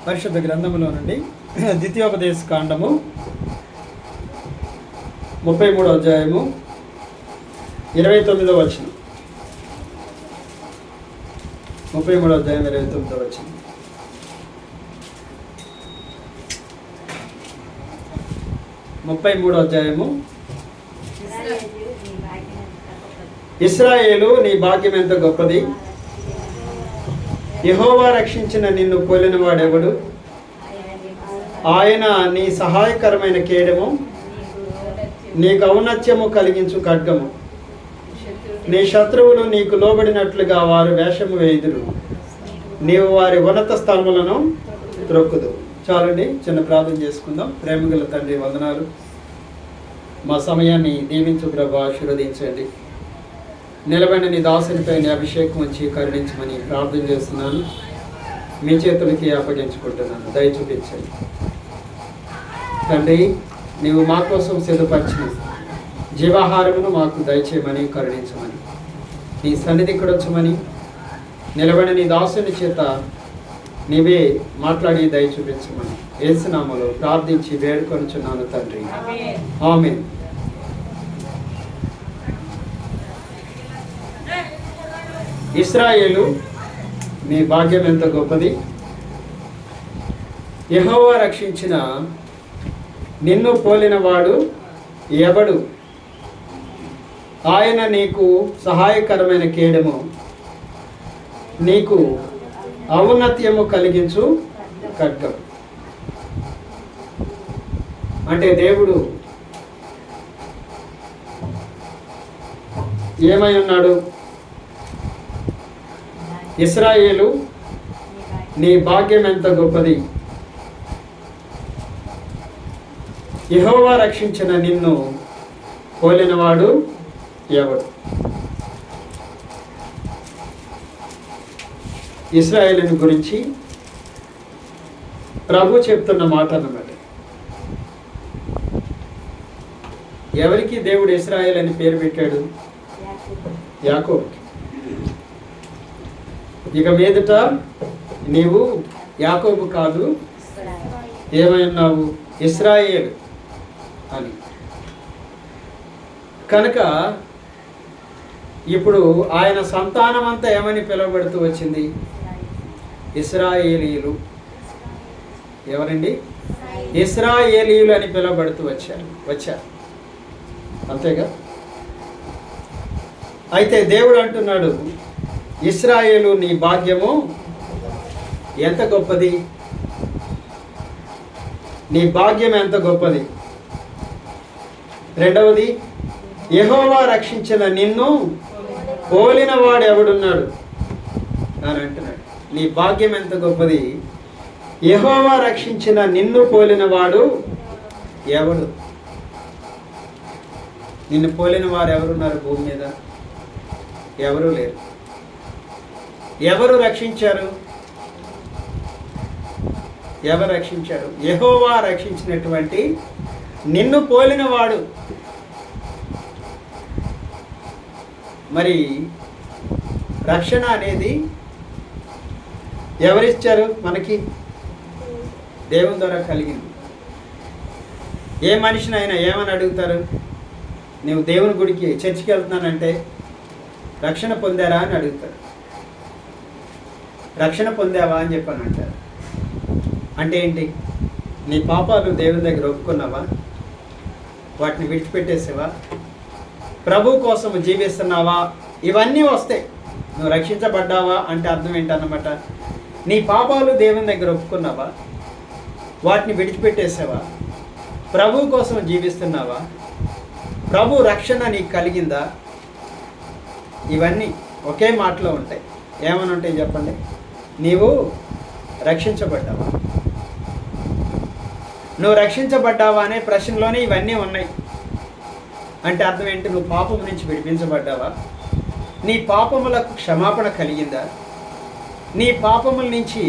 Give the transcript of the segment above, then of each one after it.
పరిశుద్ధ గ్రంథములో నుండి ద్వితీయోపదేశ కాండము 33వ అధ్యాయము 29వ వచనం. 33వ అధ్యాయం 29వ వచనం. ఇశ్రాయేలు నీ భాగ్యం ఎంత గొప్పది, యెహోవా రక్షించిన నిన్ను పోలిన వాడెవడు? ఆయన నీ సహాయకరమైన కేడము, నీకు ఔన్నత్యము కలిగించు ఖడ్గము. నీ శత్రువులు నీకు లోబడినట్లుగా వారు వేషము వేయుదురు, నీవు వారి ఉన్నత స్థలములను త్రొక్కుదు. చాలండి, చిన్న ప్రార్థన చేసుకుందాం. ప్రేమగల తండ్రి, వందనాలు. మా సమయాన్ని దీవించు ప్రభు, ఆశీర్వదించండి. నిలబడిన నీ దాసునిపై నీ అభిషేకం వచ్చి కరుణించమని ప్రార్థన చేస్తున్నాను. మీ చేతులకి అప్పగించుకుంటున్నాను. దయ చూపించండి తండ్రి. నీవు మా కోసం సిద్ధపరిచిన జీవాహారమును మాకు దయచేయమని కరుణించమని, నీ సన్నిధి ఇక్కడ వచ్చమని నిలబడిన నీ దాసుని చేత నీవే మాట్లాడి దయ చూపించమని యేసు నామములో ప్రార్థించి వేడుకొనుచున్నాను తండ్రి, ఆమేన్. ఇశ్రాయేలు నీ భాగ్యం ఎంత గొప్పది, యెహోవా రక్షించిన నిన్ను పోలినవాడు ఎవడు? ఆయన నీకు సహాయకరమైన కేడము, నీకు ఔన్నత్యము కలిగించు ఖడ్గం. అంటే దేవుడు ఏమై ఉన్నాడు? ఇశ్రాయేలు నీ భాగ్యం ఎంత గొప్పది, యెహోవా రక్షించిన నిన్ను పోలినవాడు ఎవడు? ఇశ్రాయేలుని గురించి ప్రభు చెప్తున్న మాట అన్నమాట. ఎవరికి దేవుడు ఇశ్రాయేల్ అని పేరు పెట్టాడు? యాకోబుకి. ఇక మీదట నీవు యాకోబు కాదు, ఏమైనావు? ఇశ్రాయేలు అని. కనుక ఇప్పుడు ఆయన సంతానం అంతా ఏమని పిలువబడుతూ వచ్చింది? ఇశ్రాయేలీయులు. ఎవరండి? ఇశ్రాయేలీయులు అని పిలువబడుతూ వచ్చారు. అంతేగా? అయితే దేవుడు అంటున్నాడు, ఇశ్రాయేలు నీ భాగ్యము ఎంత గొప్పది, నీ భాగ్యం ఎంత గొప్పది. రెండవది, యెహోవా రక్షించిన నిన్ను పోలిన వాడు ఎవడున్నాడు అని అంటున్నాడు. నీ భాగ్యం ఎంత గొప్పది, యెహోవా రక్షించిన నిన్ను పోలిన వాడు ఎవడు? నిన్ను పోలిన వారు ఎవరున్నారు భూమి మీద? ఎవరూ లేరు. ఎవరు రక్షించారు? ఎవరు రక్షించారు? యెహోవా రక్షించినటువంటి నిన్ను పోలిన వాడు. మరి రక్షణ అనేది ఎవరిచ్చారు మనకి? దేవుని ద్వారా కలిగింది. ఏ మనిషినైనా ఏమని అడుగుతారు? నువ్వు దేవుని గుడికి, చర్చికి వెళ్తున్నానంటే రక్షణ పొందారా అని అడుగుతారు. రక్షణ పొందావా అని చెప్పని అంటారు. అంటే ఏంటి? నీ పాపాలు దేవుని దగ్గర ఒప్పుకున్నావా? వాటిని విడిచిపెట్టేసావా? ప్రభు కోసం జీవిస్తున్నావా? ఇవన్నీ వస్తాయి. నువ్వు రక్షించబడ్డావా అంటే అర్థం ఏంటన్నమాట? నీ పాపాలు దేవుని దగ్గర ఒప్పుకున్నావా? వాటిని విడిచిపెట్టేసావా? ప్రభు కోసం జీవిస్తున్నావా? ప్రభు రక్షణ నీకు కలిగిందా? ఇవన్నీ ఒకే మాటలో ఉంటాయి. ఏమని ఉంటాయి చెప్పండి? నీవు రక్షించబడ్డావా? నువ్వు రక్షించబడ్డావా అనే ప్రశ్నలోనే ఇవన్నీ ఉన్నాయి. అంటే అర్థం ఏంటి? నువ్వు పాపం నుంచి విడిపించబడ్డావా? నీ పాపములకు క్షమాపణ కలిగిందా? నీ పాపముల నుంచి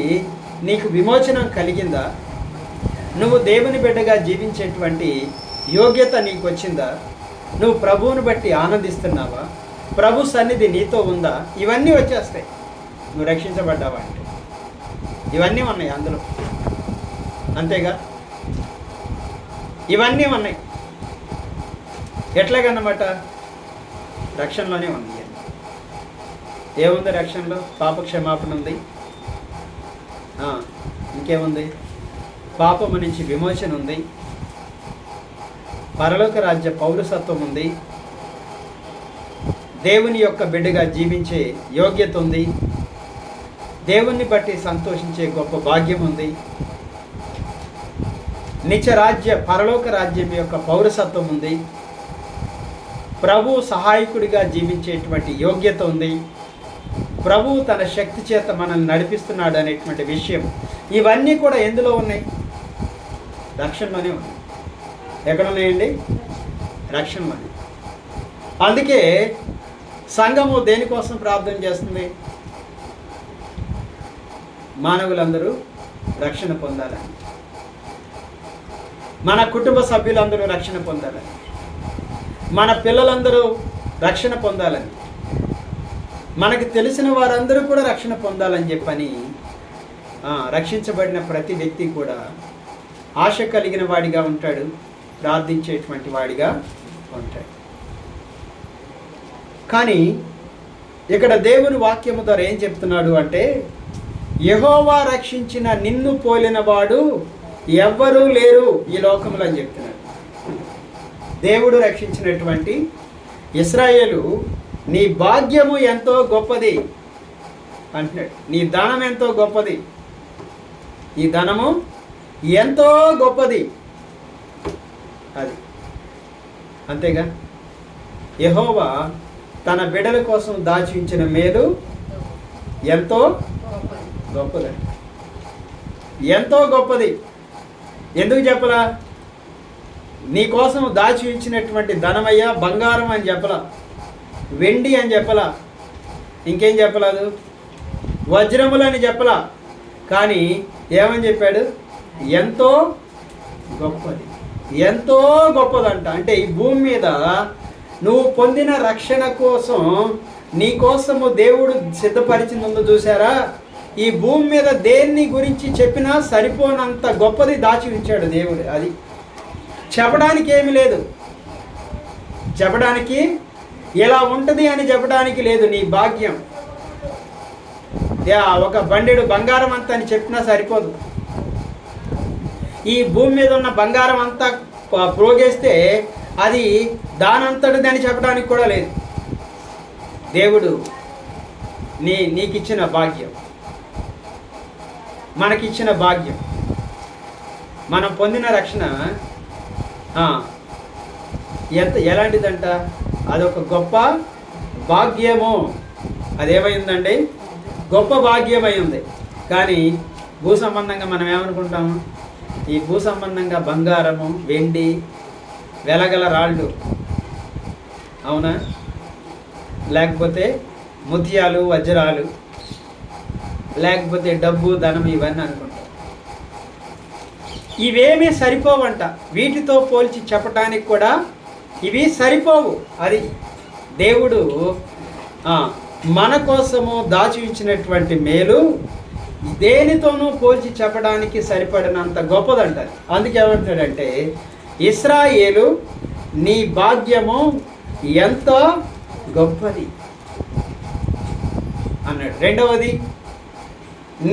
నీకు విమోచనం కలిగిందా? నువ్వు దేవుని బిడ్డగా జీవించేటువంటి యోగ్యత నీకు వచ్చిందా? నువ్వు ప్రభువుని బట్టి ఆనందిస్తున్నావా? ప్రభు సన్నిధి నీతో ఉందా? ఇవన్నీ వచ్చేస్తాయి నువ్వు రక్షించబడ్డావా అంటే. ఇవన్నీ ఉన్నాయి అందులో. అంతేగా? ఇవన్నీ ఉన్నాయి. ఎట్లాగన్నమాట? రక్షణలోనే ఉంది. ఏముంది రక్షణలో? పాప క్షమాపణ ఉంది. ఇంకేముంది? పాపము నుంచి విమోచన ఉంది, పరలోక రాజ్య పౌరసత్వం ఉంది, దేవుని యొక్క బిడ్డగా జీవించే యోగ్యత ఉంది, దేవుణ్ణి బట్టి సంతోషించే గొప్ప భాగ్యం ఉంది, నిత్యరాజ్య పరలోక రాజ్యం యొక్క పౌరసత్వం ఉంది, ప్రభు సహాయకుడిగా జీవించేటువంటి యోగ్యత ఉంది, ప్రభువు తన శక్తి చేత మనల్ని నడిపిస్తున్నాడు అనేటువంటి విషయం. ఇవన్నీ కూడా ఎందులో ఉన్నాయి? రక్షణలోనే ఉన్నాయి. ఎక్కడున్నాయండి? రక్షణలోనే. అందుకే సంఘము దేనికోసం ప్రార్థన చేస్తుంది? మానవులందరూ రక్షణ పొందాలని, మన కుటుంబ సభ్యులందరూ రక్షణ పొందాలని, మన పిల్లలందరూ రక్షణ పొందాలని, మనకు తెలిసిన వారందరూ కూడా రక్షణ పొందాలని చెప్పని రక్షించబడిన ప్రతి వ్యక్తి కూడా ఆశ కలిగిన వాడిగా ఉంటాడు, ప్రార్థించేటువంటి వాడిగా ఉంటాడు. కానీ ఇక్కడ దేవుని వాక్యము ద్వారా ఏం చెప్తున్నాడు అంటే, యెహోవా రక్షించిన నిన్ను పోలిన వాడు ఎవ్వరూ లేరు ఈ లోకంలో అని చెప్తున్నాడు. దేవుడు రక్షించినటువంటి ఇశ్రాయేలు, నీ భాగ్యము ఎంతో గొప్పది అంటున్నాడు. నీ ధనం ఎంతో గొప్పది, ఈ ధనము ఎంతో గొప్పది. అది అంతేగా? యెహోవా తన బిడ్డల కోసం దాచి ఉంచిన మేలు ఎంతో గొప్పది, ఎంతో గొప్పది. ఎందుకు చెప్పలా? నీ కోసం దాచి ఉంచినటువంటి ధనమయ్యా, బంగారం అని చెప్పలా, వెండి అని చెప్పలా, ఇంకేం చెప్పలేదు, వజ్రములని చెప్పలా. కానీ ఏమని చెప్పాడు? ఎంతో గొప్పది, ఎంతో గొప్పదంట. అంటే ఈ భూమి మీద నువ్వు పొందిన రక్షణ కోసం, నీ కోసము దేవుడు సిద్ధపరిచిందో చూసారా? ఈ భూమి మీద దేన్ని గురించి చెప్పినా సరిపోనంత గొప్పది దాచి ఉంచాడు దేవుడు. అది చెప్పడానికి ఏమీ లేదు, చెప్పడానికి ఇలా ఉంటుంది అని చెప్పడానికి లేదు. నీ భాగ్యం ఒక బండెడు బంగారం అంతా అని చెప్పినా సరిపోదు. ఈ భూమి మీద ఉన్న బంగారం అంతా ప్రోగేస్తే అది దానంతటిది అని చెప్పడానికి కూడా లేదు. దేవుడు నీకిచ్చిన భాగ్యం, మనకిచ్చిన భాగ్యం, మనం పొందిన రక్షణ ఎలాంటిదంట? అదొక గొప్ప భాగ్యము. అదేమైందండి? గొప్ప భాగ్యమై ఉంది. కానీ భూ సంబంధంగా మనం ఏమనుకుంటాము? ఈ భూ సంబంధంగా బంగారము, వెండి, వెలగల రాళ్ళు, అవునా? లేకపోతే ముత్యాలు, వజ్రాలు, లేకపోతే డబ్బు, ధనం, ఇవన్నీ అనుకుంటాం. ఇవేమీ సరిపోవంట. వీటితో పోల్చి చెప్పడానికి కూడా ఇవి సరిపోవు. అది దేవుడు మన కోసము దాచి ఉంచినటువంటి మేలు దేనితోనూ పోల్చి చెప్పడానికి సరిపడినంత గొప్పదంటారు. అందుకే ఏమంటాడంటే, ఇశ్రాయేలు నీ భాగ్యము ఎంతో గొప్పది అన్నాడు. రెండవది,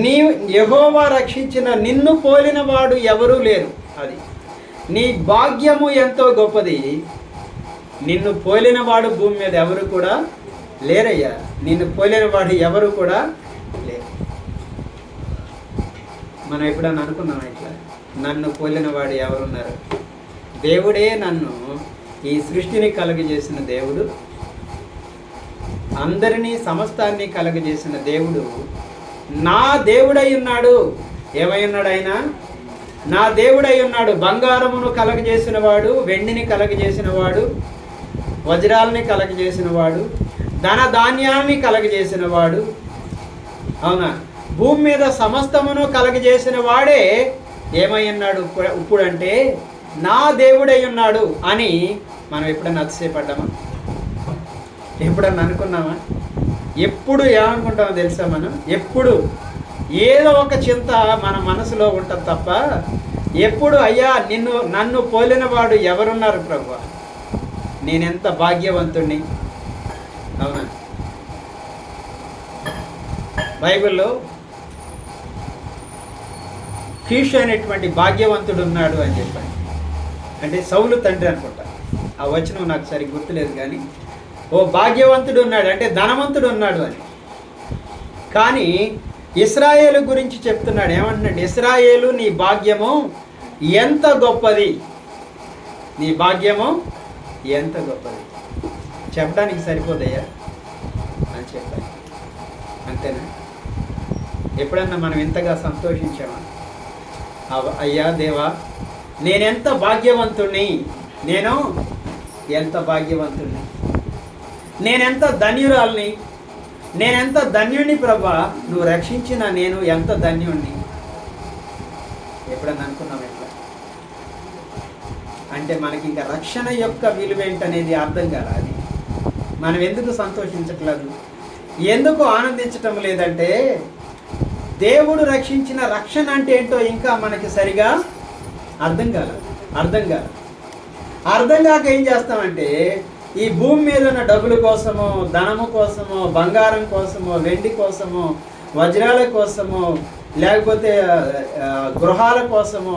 నీ యెహోవా రక్షించిన నిన్ను పోలిన వాడు ఎవరూ లేరు. అది నీ భాగ్యము ఎంతో గొప్పది. నిన్ను పోలిన వాడు భూమి మీద ఎవరు కూడా లేరయ్యా. నిన్ను పోలిన వాడు ఎవరు కూడా లేరు. మనం ఎప్పుడన్నా అనుకున్నాం ఇట్లా, నన్ను పోలిన వాడు ఎవరున్నారు? దేవుడే నన్ను, ఈ సృష్టిని కలుగజేసిన దేవుడు, అందరినీ సమస్తాన్ని కలుగజేసిన దేవుడు నా దేవుడై ఉన్నాడు. ఏమై ఉన్నాడు ఆయన? నా దేవుడై ఉన్నాడు. బంగారమును కలగజేసిన వాడు, వెండిని కలగజేసిన వాడు, వజ్రాలని కలగజేసిన వాడు, ధన ధాన్యాన్ని కలగజేసిన వాడు, అవునా? భూమి మీద సమస్తమును కలగజేసిన వాడే ఏమై ఉన్నాడు ఇప్పుడంటే? నా దేవుడై ఉన్నాడు అని మనం ఎప్పుడన్నా అతిశయపడ్డామా? ఎప్పుడన్నా అనుకున్నామా? ఎప్పుడు ఏమనుకుంటామో తెలుసా? మనం ఎప్పుడు ఏదో ఒక చింత మన మనసులో ఉంటుంది తప్ప ఎప్పుడు అయ్యా నన్ను పోలిన వాడు ఎవరున్నారు ప్రభువా, నేనెంత భాగ్యవంతుణ్ణి. అవునా? బైబిల్లో కీషు అనేటువంటి భాగ్యవంతుడు ఉన్నాడు అని చెప్పండి. అంటే సౌలు తండ్రి అనుకుంటా, ఆ వచనం నాకు సరిగ్గా గుర్తులేదు, కానీ ఓ భాగ్యవంతుడు ఉన్నాడు అంటే ధనవంతుడు ఉన్నాడు అని. కానీ ఇశ్రాయేలు గురించి చెప్తున్నాడు. ఏమంటున్నాడు? ఇశ్రాయేలు నీ భాగ్యము ఎంత గొప్పది, నీ భాగ్యము ఎంత గొప్పది. చెప్పడానికి సరిపోదయ్యా అని చెప్పాలి. అంతేనా? ఎప్పుడన్నా మనం ఇంతగా సంతోషించామా? అయ్యా దేవా, నేనెంత భాగ్యవంతుణ్ణి, నేను ఎంత భాగ్యవంతుణ్ణి, నేనెంత ధన్యురాల్ని, నేనెంత ధన్యుణ్ణి ప్రభా, నువ్వు రక్షించిన నేను ఎంత ధన్యుణ్ణి. ఎప్పుడన్నా అనుకున్నాం ఎట్లా? అంటే మనకి ఇంకా రక్షణ యొక్క విలువేంటనేది అర్థం కాదు. అది మనం ఎందుకు సంతోషించట్లేదు, ఎందుకు ఆనందించటం లేదంటే దేవుడు రక్షించిన రక్షణ అంటే ఏంటో ఇంకా మనకి సరిగా అర్థం కాక ఏం చేస్తామంటే ఈ భూమి మీద ఉన్న డబ్బుల కోసమో, ధనము కోసమో, బంగారం కోసమో, వెండి కోసమో, వజ్రాల కోసమో, లేకపోతే గృహాల కోసమో,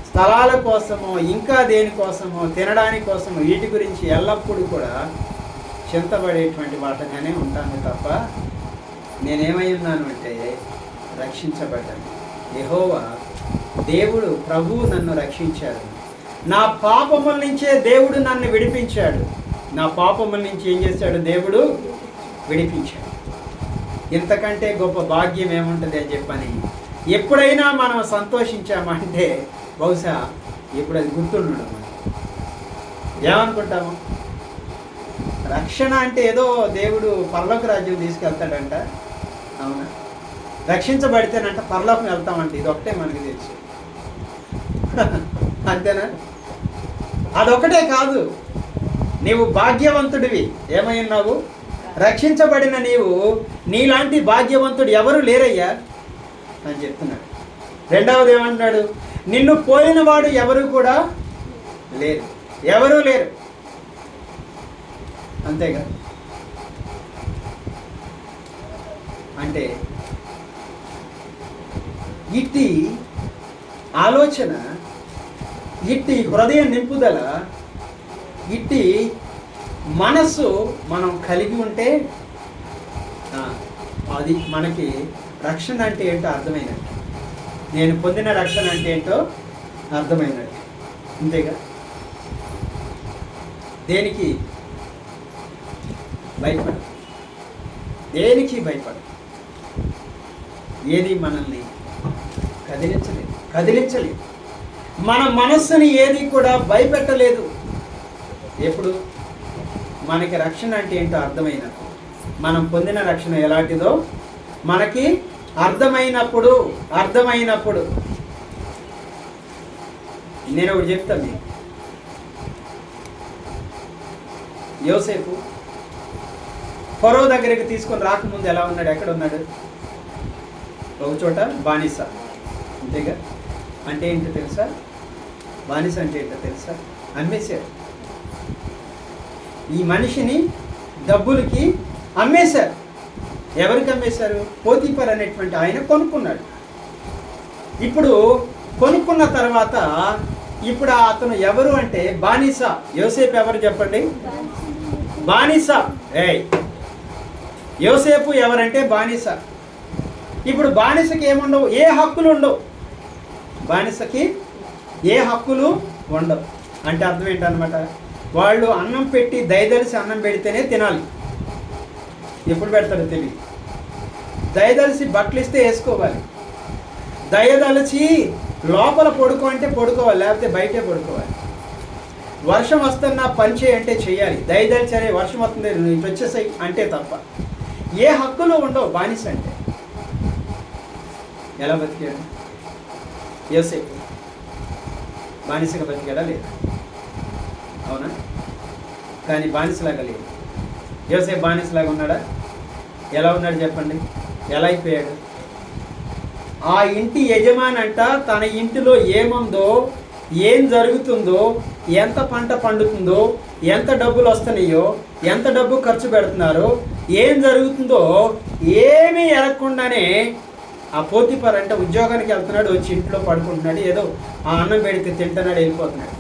స్థలాల కోసమో, ఇంకా దేనికోసమో, తినడానికి కోసమో, వీటి గురించి ఎల్లప్పుడూ కూడా చింతపడేటువంటి వాటగానే ఉంటాను తప్ప నేనేమై ఉన్నాను అంటే రక్షించబడ్డాను. యెహోవా దేవుడు ప్రభువు నన్ను రక్షించాడు. నా పాపముల నుంచే దేవుడు నన్ను విడిపించాడు. నా పాపముల నుంచి ఏం చేశాడు? దేవుడు విడిపించాడు. ఇంతకంటే గొప్ప భాగ్యం ఏముంటుంది అని చెప్పని ఎప్పుడైనా మనం సంతోషించామంటే బహుశా ఇప్పుడు అది గుర్తుండడం. ఏమనుకుంటాము? రక్షణ అంటే ఏదో దేవుడు పరలోక రాజ్యం తీసుకెళ్తాడంట. అవునా? రక్షించబడితేనంట పరలోకం వెళ్తామంట. ఇది ఒకటే మనకి తెలుసు. అంతేనా? అదొకటే కాదు, నీవు భాగ్యవంతుడివి. ఏమై ఉన్నావు? రక్షించబడిన నీలాంటి భాగ్యవంతుడు ఎవరు లేరయ్యా అని చెప్తున్నాడు. రెండవది ఏమంటున్నాడు? నిన్ను పోలిన వాడు ఎవరు కూడా లేరు, ఎవరూ లేరు. అంతేగా? అంటే ఇట్టి ఆలోచన, ఇట్టి హృదయ నింపుదల, ఇట్టి మనస్సు మనం కలిగి ఉంటే అది మనకి రక్షణ అంటే ఏంటో అర్థమైనట్టు, నేను పొందిన రక్షణ అంటే ఏంటో అర్థమైనట్టు. అంతేగా? దేనికి భయపడ, దేనికి భయపడ, ఏది మనల్ని కదిలించలేదు. మన మనస్సుని ఏది కూడా భయపెట్టలేదు. ఎప్పుడు? మనకి రక్షణ అంటే ఏంటో అర్థమైనప్పుడు, మనం పొందిన రక్షణ ఎలాంటిదో మనకి అర్థమైనప్పుడు నేను ఒకటి చెప్తాను మీకు. యోసేపు ఫరో దగ్గరికి తీసుకొని రాకముందు ఎలా ఉన్నాడు? ఎక్కడ ఉన్నాడు? ఒక చోట బానిస. అంతేగా? అంటే ఏంటో తెలుసా? బానిస అంటే ఏంటో తెలుసా? అమ్మేశారు. ఈ మనిషిని డబ్బులకి అమ్మేశారు. ఎవరికి అమ్మేశారు? పోతీఫర్ అనేటువంటి ఆయన కొనుక్కున్నాడు. ఇప్పుడు కొనుక్కున్న తర్వాత ఇప్పుడు అతను ఎవరు అంటే బానిస. యోసేపు ఎవరు చెప్పండి? బానిస. యోసేపు ఎవరంటే బానిస. ఇప్పుడు బానిసకి ఏముండవు? ఏ హక్కులు ఉండవు. బానిసకి ఏ హక్కులు ఉండవు. అంటే అర్థం ఏంటన్నమాట? వాళ్ళు అన్నం పెట్టి దయదలిసి అన్నం పెడితేనే తినాలి. ఎప్పుడు పెడతారో తెలియదు. దయదలిసి బట్టలు ఇస్తే వేసుకోవాలి. దయదలిచి లోపల పడుకో అంటే పడుకోవాలి, లేకపోతే బయటే పడుకోవాలి. వర్షం వస్తున్నా పని చేయంటే చేయాలి. దయదలిచి అనే వర్షం వస్తుంది ఇటు వచ్చేసాయి అంటే తప్ప ఏ హక్కులు ఉండవు బానిస అంటే. ఎలా బతికాడు యోసేపు? బానిసగా బతికాడా? లేదు. అవునా? కానీ బానిసలాగా లేదు. యోసేపు బానిసలాగా ఉన్నాడా? ఎలా ఉన్నాడు చెప్పండి? ఎలా అయిపోయాడు? ఆ ఇంటి యజమాని అంట తన ఇంటిలో ఏముందో, ఏం జరుగుతుందో, ఎంత పంట పండుతుందో, ఎంత డబ్బులు వస్తున్నాయో, ఎంత డబ్బు ఖర్చు పెడుతున్నారో, ఏం జరుగుతుందో ఏమీ ఎరగకుండానే ఆ పోతీఫర్ అంటే ఉద్యోగానికి వెళ్తున్నాడు, వచ్చి ఇంట్లో పడుకుంటున్నాడు, ఏదో ఆ అన్నం పెడితే తింటున్నాడు, వెళ్ళిపోతున్నాడు.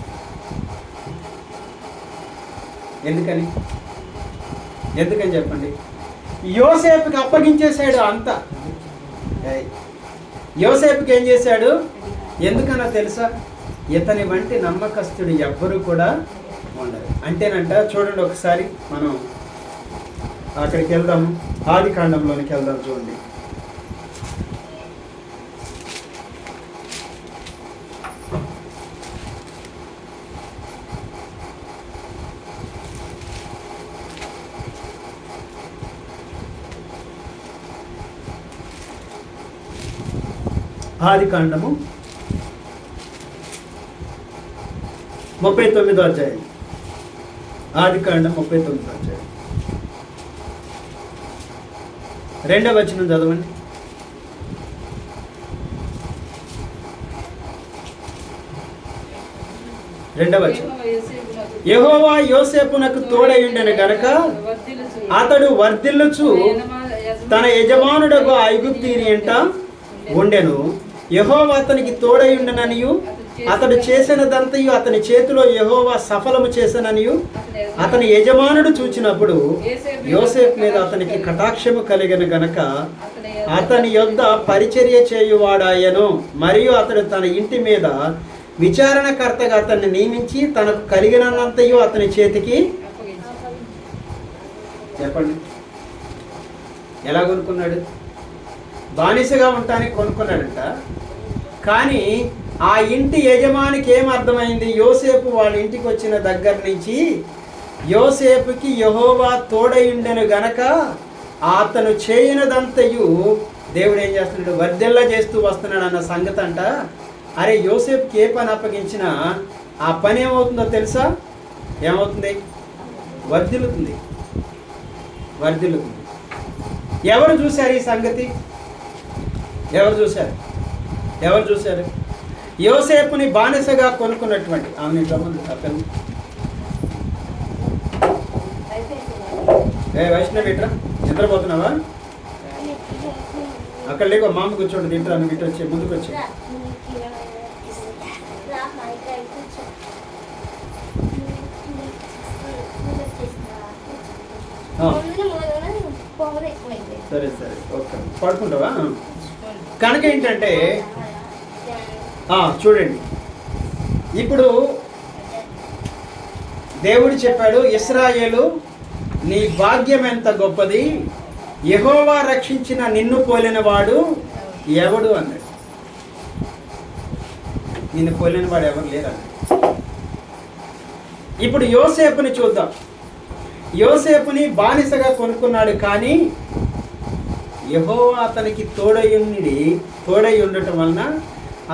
ఎందుకని చెప్పండి? యోసేపుకి అప్పగించేశాడు అంతా. యోసేపుకి ఏం చేశాడు? ఎందుకన్నా తెలుసా? ఇతని వంటి నమ్మకస్తుడు ఎవ్వరూ కూడా ఉండరు. అంటేనంట చూడండి, ఒకసారి మనం అక్కడికి వెళ్దాము, ఆదికాండంలోనికి వెళ్దాం. చూడండి, ఆదికాండము 39వ అధ్యాయం. ఆదికాండం 39వ అధ్యాయం 2వ వచనం చదవండి. యెహోవా యోసేపునకు తోడయుండెను గనక అతడు వర్ధిల్లుచు తన యజమానుడగు ఐగుప్తీని ఎంట ఉండెను. యెహోవా అతనికి తోడయుండెననియు అతడు చేసినదంతయు అతని చేతిలో యెహోవా సఫలము చేసననియు అతని యజమానుడు చూచినప్పుడు యోసేపు మీద అతనికి కటాక్షము కలిగిన గనక అతని యొద్ద పరిచర్య చేయువాడాయను. మరియు అతడు తన ఇంటి మీద విచారణకర్తగా అతన్ని నియమించి తనకు కలిగినంతయు అతని చేతికి. చెప్పండి, ఎలా కొనుక్కున్నాడు? బానిసగా ఉండటానికి కొనుక్కున్నాడంట. కానీ ఆ ఇంటి యజమానికి ఏం అర్థమైంది? యోసేపు వాళ్ళ ఇంటికి వచ్చిన దగ్గర నుంచి యోసేపుకి యెహోవా తోడయుండెను గనక అతను చేయనదంతయు దేవుడు ఏం చేస్తున్నాడు? వర్ధిల్ల చేస్తూ వస్తున్నాడు అన్న సంగతి అంట. అరే, యోసేపుకి ఏ పని అప్పగించినా ఆ పని ఏమవుతుందో తెలుసా? ఏమవుతుంది? వర్ధిల్లుతుంది. ఎవరు చూశారు ఈ సంగతి? ఎవరు చూశారు? యోసేపుని బానిసగా కొనుక్కున్నటువంటి వైష్ణవి ఇట్రా, నిద్రపోతున్నావా? అక్కడ లేకో మామ కూర్చోండి, తింటా. నువ్వు ఇటు వచ్చి ముందుకు వచ్చి. సరే ఓకే, పడుకుంటావా? కనుక ఏంటంటే చూడండి, ఇప్పుడు దేవుడు చెప్పాడు, ఇశ్రాయేలు నీ భాగ్యం ఎంత గొప్పది, యెహోవా రక్షించిన నిన్ను పోలిన వాడు ఎవడు అన్నాడు. నిన్ను పోలిన వాడు ఎవరు లేరన్నాడు. ఇప్పుడు యోసేపుని చూద్దాం. యోసేపుని బానిసగా కొనుక్కున్నాడు, కానీ యెహోవా అతనికి తోడై ఉండటం వలన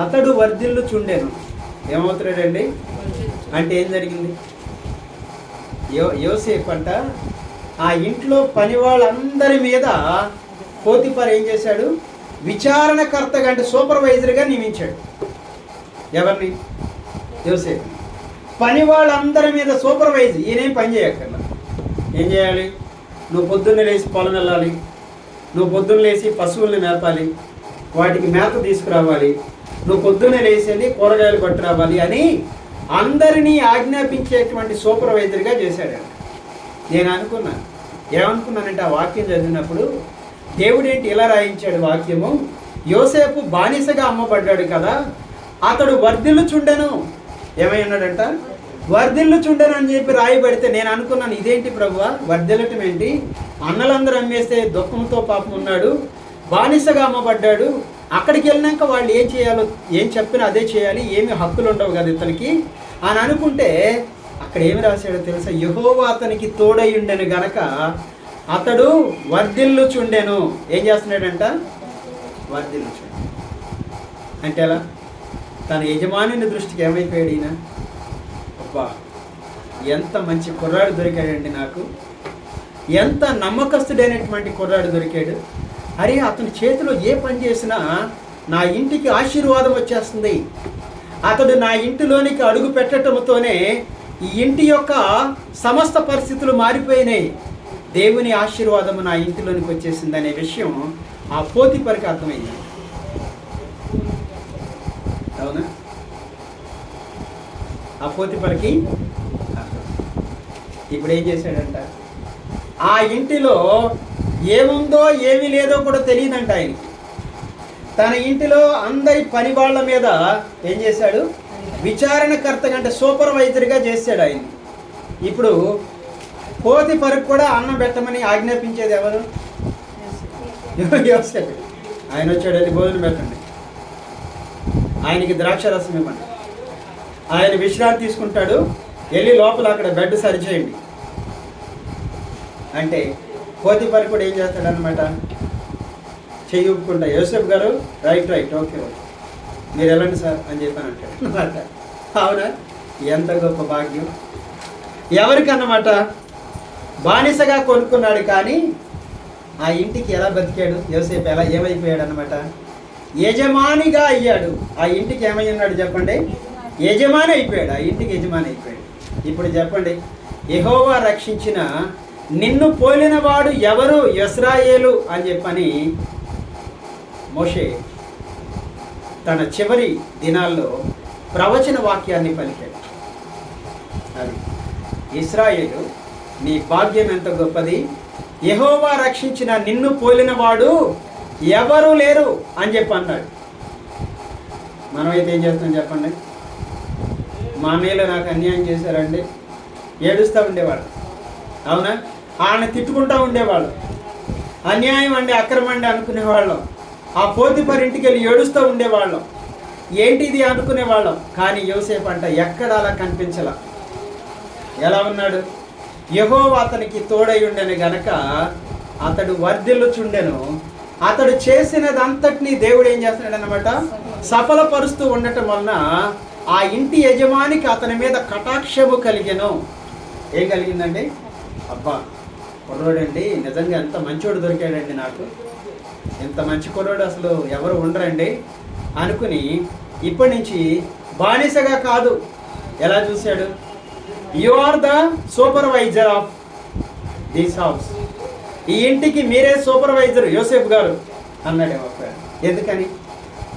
అతడు వర్ధిల్లుచుండెను. ఏమవుతున్నాడండి? అంటే ఏం జరిగింది? యోసేపు అంట ఆ ఇంట్లో పని వాళ్ళందరి మీద పోతీఫర్ ఏం చేశాడు? విచారణకర్తగా అంటే సూపర్వైజర్గా నియమించాడు. ఎవరిని? యోసేపు. పని వాళ్ళందరి మీద సూపర్వైజ్. ఈయనేం పని చేయక్కర్లా. ఏం చేయాలి? నువ్వు పొద్దున్నే లేచి పొలం వెళ్ళాలి, నువ్వు పొద్దున్న లేచి పశువుల్ని మేపాలి, వాటికి మేత తీసుకురావాలి, నువ్వు పొద్దున్నే లేచి కూరగాయలు పట్టురావాలి అని అందరినీ ఆజ్ఞాపించేటువంటి సూపర్వైజర్గా చేశాడు. నేను ఏమనుకున్నానంటే ఆ వాక్యం చదివినప్పుడు దేవుడు ఏంటి ఇలా రాయించాడు వాక్యము? యోసేపు బానిసగా అమ్మబడ్డాడు కదా, అతడు వర్ధిల్లుచుండెను. ఏమై ఉన్నాడంట? వర్ధిల్లుచుండెను అని చెప్పి రాయబడితే నేను అనుకున్నాను, ఇదేంటి ప్రభువా, వర్ధిల్లటం ఏంటి? అన్నలందరూ అమ్మేస్తే దుఃఖంతో పాపం ఉన్నాడు, బానిసగా అమ్మబడ్డాడు, అక్కడికి వెళ్ళినాక వాళ్ళు ఏం చేయాలో, ఏం చెప్పినా అదే చేయాలి, ఏమి హక్కులు ఉండవు కదా ఇతనికి అని అనుకుంటే అక్కడ ఏమి రాశాడో తెలుసా? యెహోవా అతనికి తోడయుండెను గనక అతడు వర్ధిల్లుచుండెను. ఏం చేస్తున్నాడంట? వర్ధిల్లుచుండెను. అంటే ఎలా? తన యజమానుని దృష్టికి ఏమైపోయాడు ఈయన? అబ్బా, ఎంత మంచి కుర్రాడు దొరికాడండి నాకు, ఎంత నమ్మకస్తుడైనటువంటి కుర్రాడు దొరికాడు. అరే, అతని చేతిలో ఏ పని చేసినా నా ఇంటికి ఆశీర్వాదం వచ్చేస్తుంది. అతడు నా ఇంటిలోనికి అడుగు పెట్టడంతోనే ఈ ఇంటి యొక్క సమస్త పరిస్థితులు మారిపోయినాయి. దేవుని ఆశీర్వాదము నా ఇంటిలోనికి వచ్చేసింది అనే విషయం ఆ పోతీఫరుకి అర్థమైంది. అవునా? ఆ పోతీఫరుకి ఇప్పుడు ఏం చేశాడంట, ఆ ఇంటిలో ఏముందో ఏమీ లేదో కూడా తెలియదంట ఆయనకి. తన ఇంటిలో అందరి పని వాళ్ళ మీద ఏం చేశాడు, విచారణకర్తగా అంటే సూపర్వైజర్గా చేశాడు ఆయన. ఇప్పుడు పోతీఫరుకు కూడా అన్నం పెట్టమని ఆజ్ఞాపించేది ఎవరు? యోసేపు. ఆయన వచ్చాడు, వెళ్ళి భోజనం పెట్టండి, ఆయనకి ద్రాక్షరసం ఇవ్వండి, ఆయన విశ్రాంతి తీసుకుంటాడు, వెళ్ళి లోపల అక్కడ బెడ్ సరిచేయండి అంటే పోతీఫరు కూడా ఏం చేస్తాడు అనమాట, చెయ్యి ఊపుకుంటా, యోసేపు గారు రైట్ ఓకే మీరు వెళ్ళండి సార్ అని చెప్పాను అంటాడు అనమాట. అవునా? ఎంత గొప్ప భాగ్యం ఎవరికన్నమాట. బానిసగా కొనుక్కున్నాడు కానీ ఆ ఇంటికి ఎలా బతికాడు యోసేపు, ఎలా ఏమైపోయాడు అనమాట, యజమానిగా అయ్యాడు. ఆ ఇంటికి ఏమై ఉన్నాడు చెప్పండి, యజమాని అయిపోయాడు. ఆ ఇంటికి యజమాని అయిపోయాడు. ఇప్పుడు చెప్పండి, యెహోవా రక్షించిన నిన్ను పోలిన వాడు ఎవరు ఇశ్రాయేలు అని చెప్పని మోషే తన చివరి దినాల్లో ప్రవచన వాక్యాన్ని పలికాడు. అది ఇశ్రాయేలు నీ భాగ్యం ఎంత గొప్పది, యెహోవా రక్షించిన నిన్ను పోలిన వాడు ఎవరు లేరు అని చెప్పి అన్నాడు. మనమైతే ఏం చేస్తాం చెప్పండి, మా మీద నాకు అన్యాయం చేశారండి ఏడుస్తూ ఉండేవాడు. అవునా? ఆయన తిట్టుకుంటూ ఉండేవాళ్ళు, అన్యాయం అండి అక్రమం అండి అనుకునేవాళ్ళం. ఆ పోతీఫరు ఇంటికి వెళ్ళి ఏడుస్తూ ఉండేవాళ్ళం, ఏంటిది అనుకునేవాళ్ళం. కానీ యోసేపు అంట ఎక్కడ అలా కనిపించలా. ఎలా ఉన్నాడు, యెహోవా అతనికి తోడై ఉండెను గనక అతడు వర్ధిల్లుచుండెను. అతడు చేసినదంతటినీ దేవుడు ఏం చేస్తున్నాడు అన్నమాట, సఫలపరుస్తూ ఉండటం వలన ఆ ఇంటి యజమానికి అతని మీద కటాక్షము కలిగెను. ఏం కలిగిందండి, అబ్బా కుర్రోడండి నిజంగా ఎంత మంచోడు దొరికాడండి నాకు, ఎంత మంచి కుర్రోడు అసలు ఎవరు ఉండరండి అనుకుని ఇప్పటి నుంచి బానిసగా కాదు, ఎలా చూశాడు, you are the supervisor of this house, ఈ ఇంటికి మీరే సూపర్వైజర్ యోసేపు గారు అన్నాడు. ఎందుకని,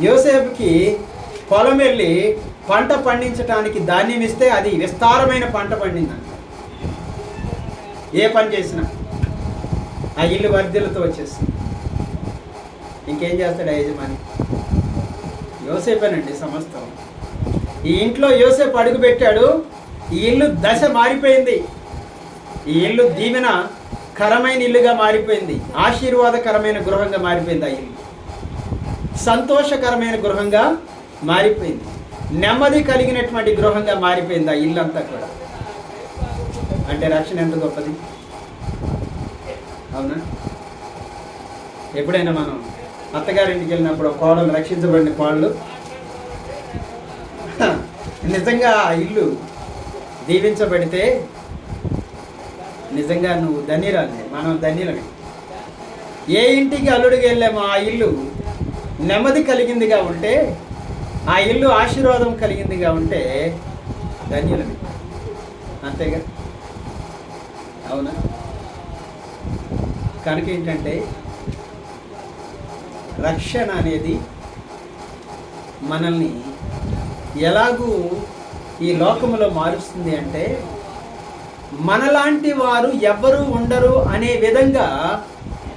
యోసేపుకి పొలం వెళ్ళి పంట పండించడానికి ధాన్యం ఇస్తే అది విస్తారమైన పంట పండిందంట. ఏ పని చేసినా ఆ ఇల్లు వర్ధిల్లుతో వచ్చేస్తుంది. ఇంకేం చేస్తాడు ఆ యజమాని, యోసేపేనండి సమస్తం. ఈ ఇంట్లో యోసేపు అడుగు పెట్టాడు, ఈ ఇల్లు దశ మారిపోయింది. ఈ ఇల్లు దీవెనకరమైన ఇల్లుగా మారిపోయింది, ఆశీర్వాదకరమైన గృహంగా మారిపోయింది. ఆ ఇల్లు సంతోషకరమైన గృహంగా మారిపోయింది, నెమ్మది కలిగినటువంటి గృహంగా మారిపోయింది ఆ ఇల్లు అంతా కూడా. అంటే రక్షణ ఎంత గొప్పది. అవునా? ఎప్పుడైనా మనం అత్తగారింటికి వెళ్ళినప్పుడు కోడలు, రక్షించబడిన కోడలు నిజంగా ఆ ఇల్లు దీవించబడితే నిజంగా నువ్వు ధన్యురాలి, మనం ధన్యులమే. ఏ ఇంటికి అల్లుడికి వెళ్ళామో ఆ ఇల్లు నెమ్మది కలిగిందిగా ఉంటే, ఆ ఇల్లు ఆశీర్వాదం కలిగిందిగా ఉంటే ధన్యులమే. అంతేగా? అవునా? కనుక ఏంటంటే రక్షణ అనేది మనల్ని ఎలాగూ ఈ లోకములో మారుస్తుంది అంటే, మనలాంటి వారు ఎవ్వరూ ఉండరు అనే విధంగా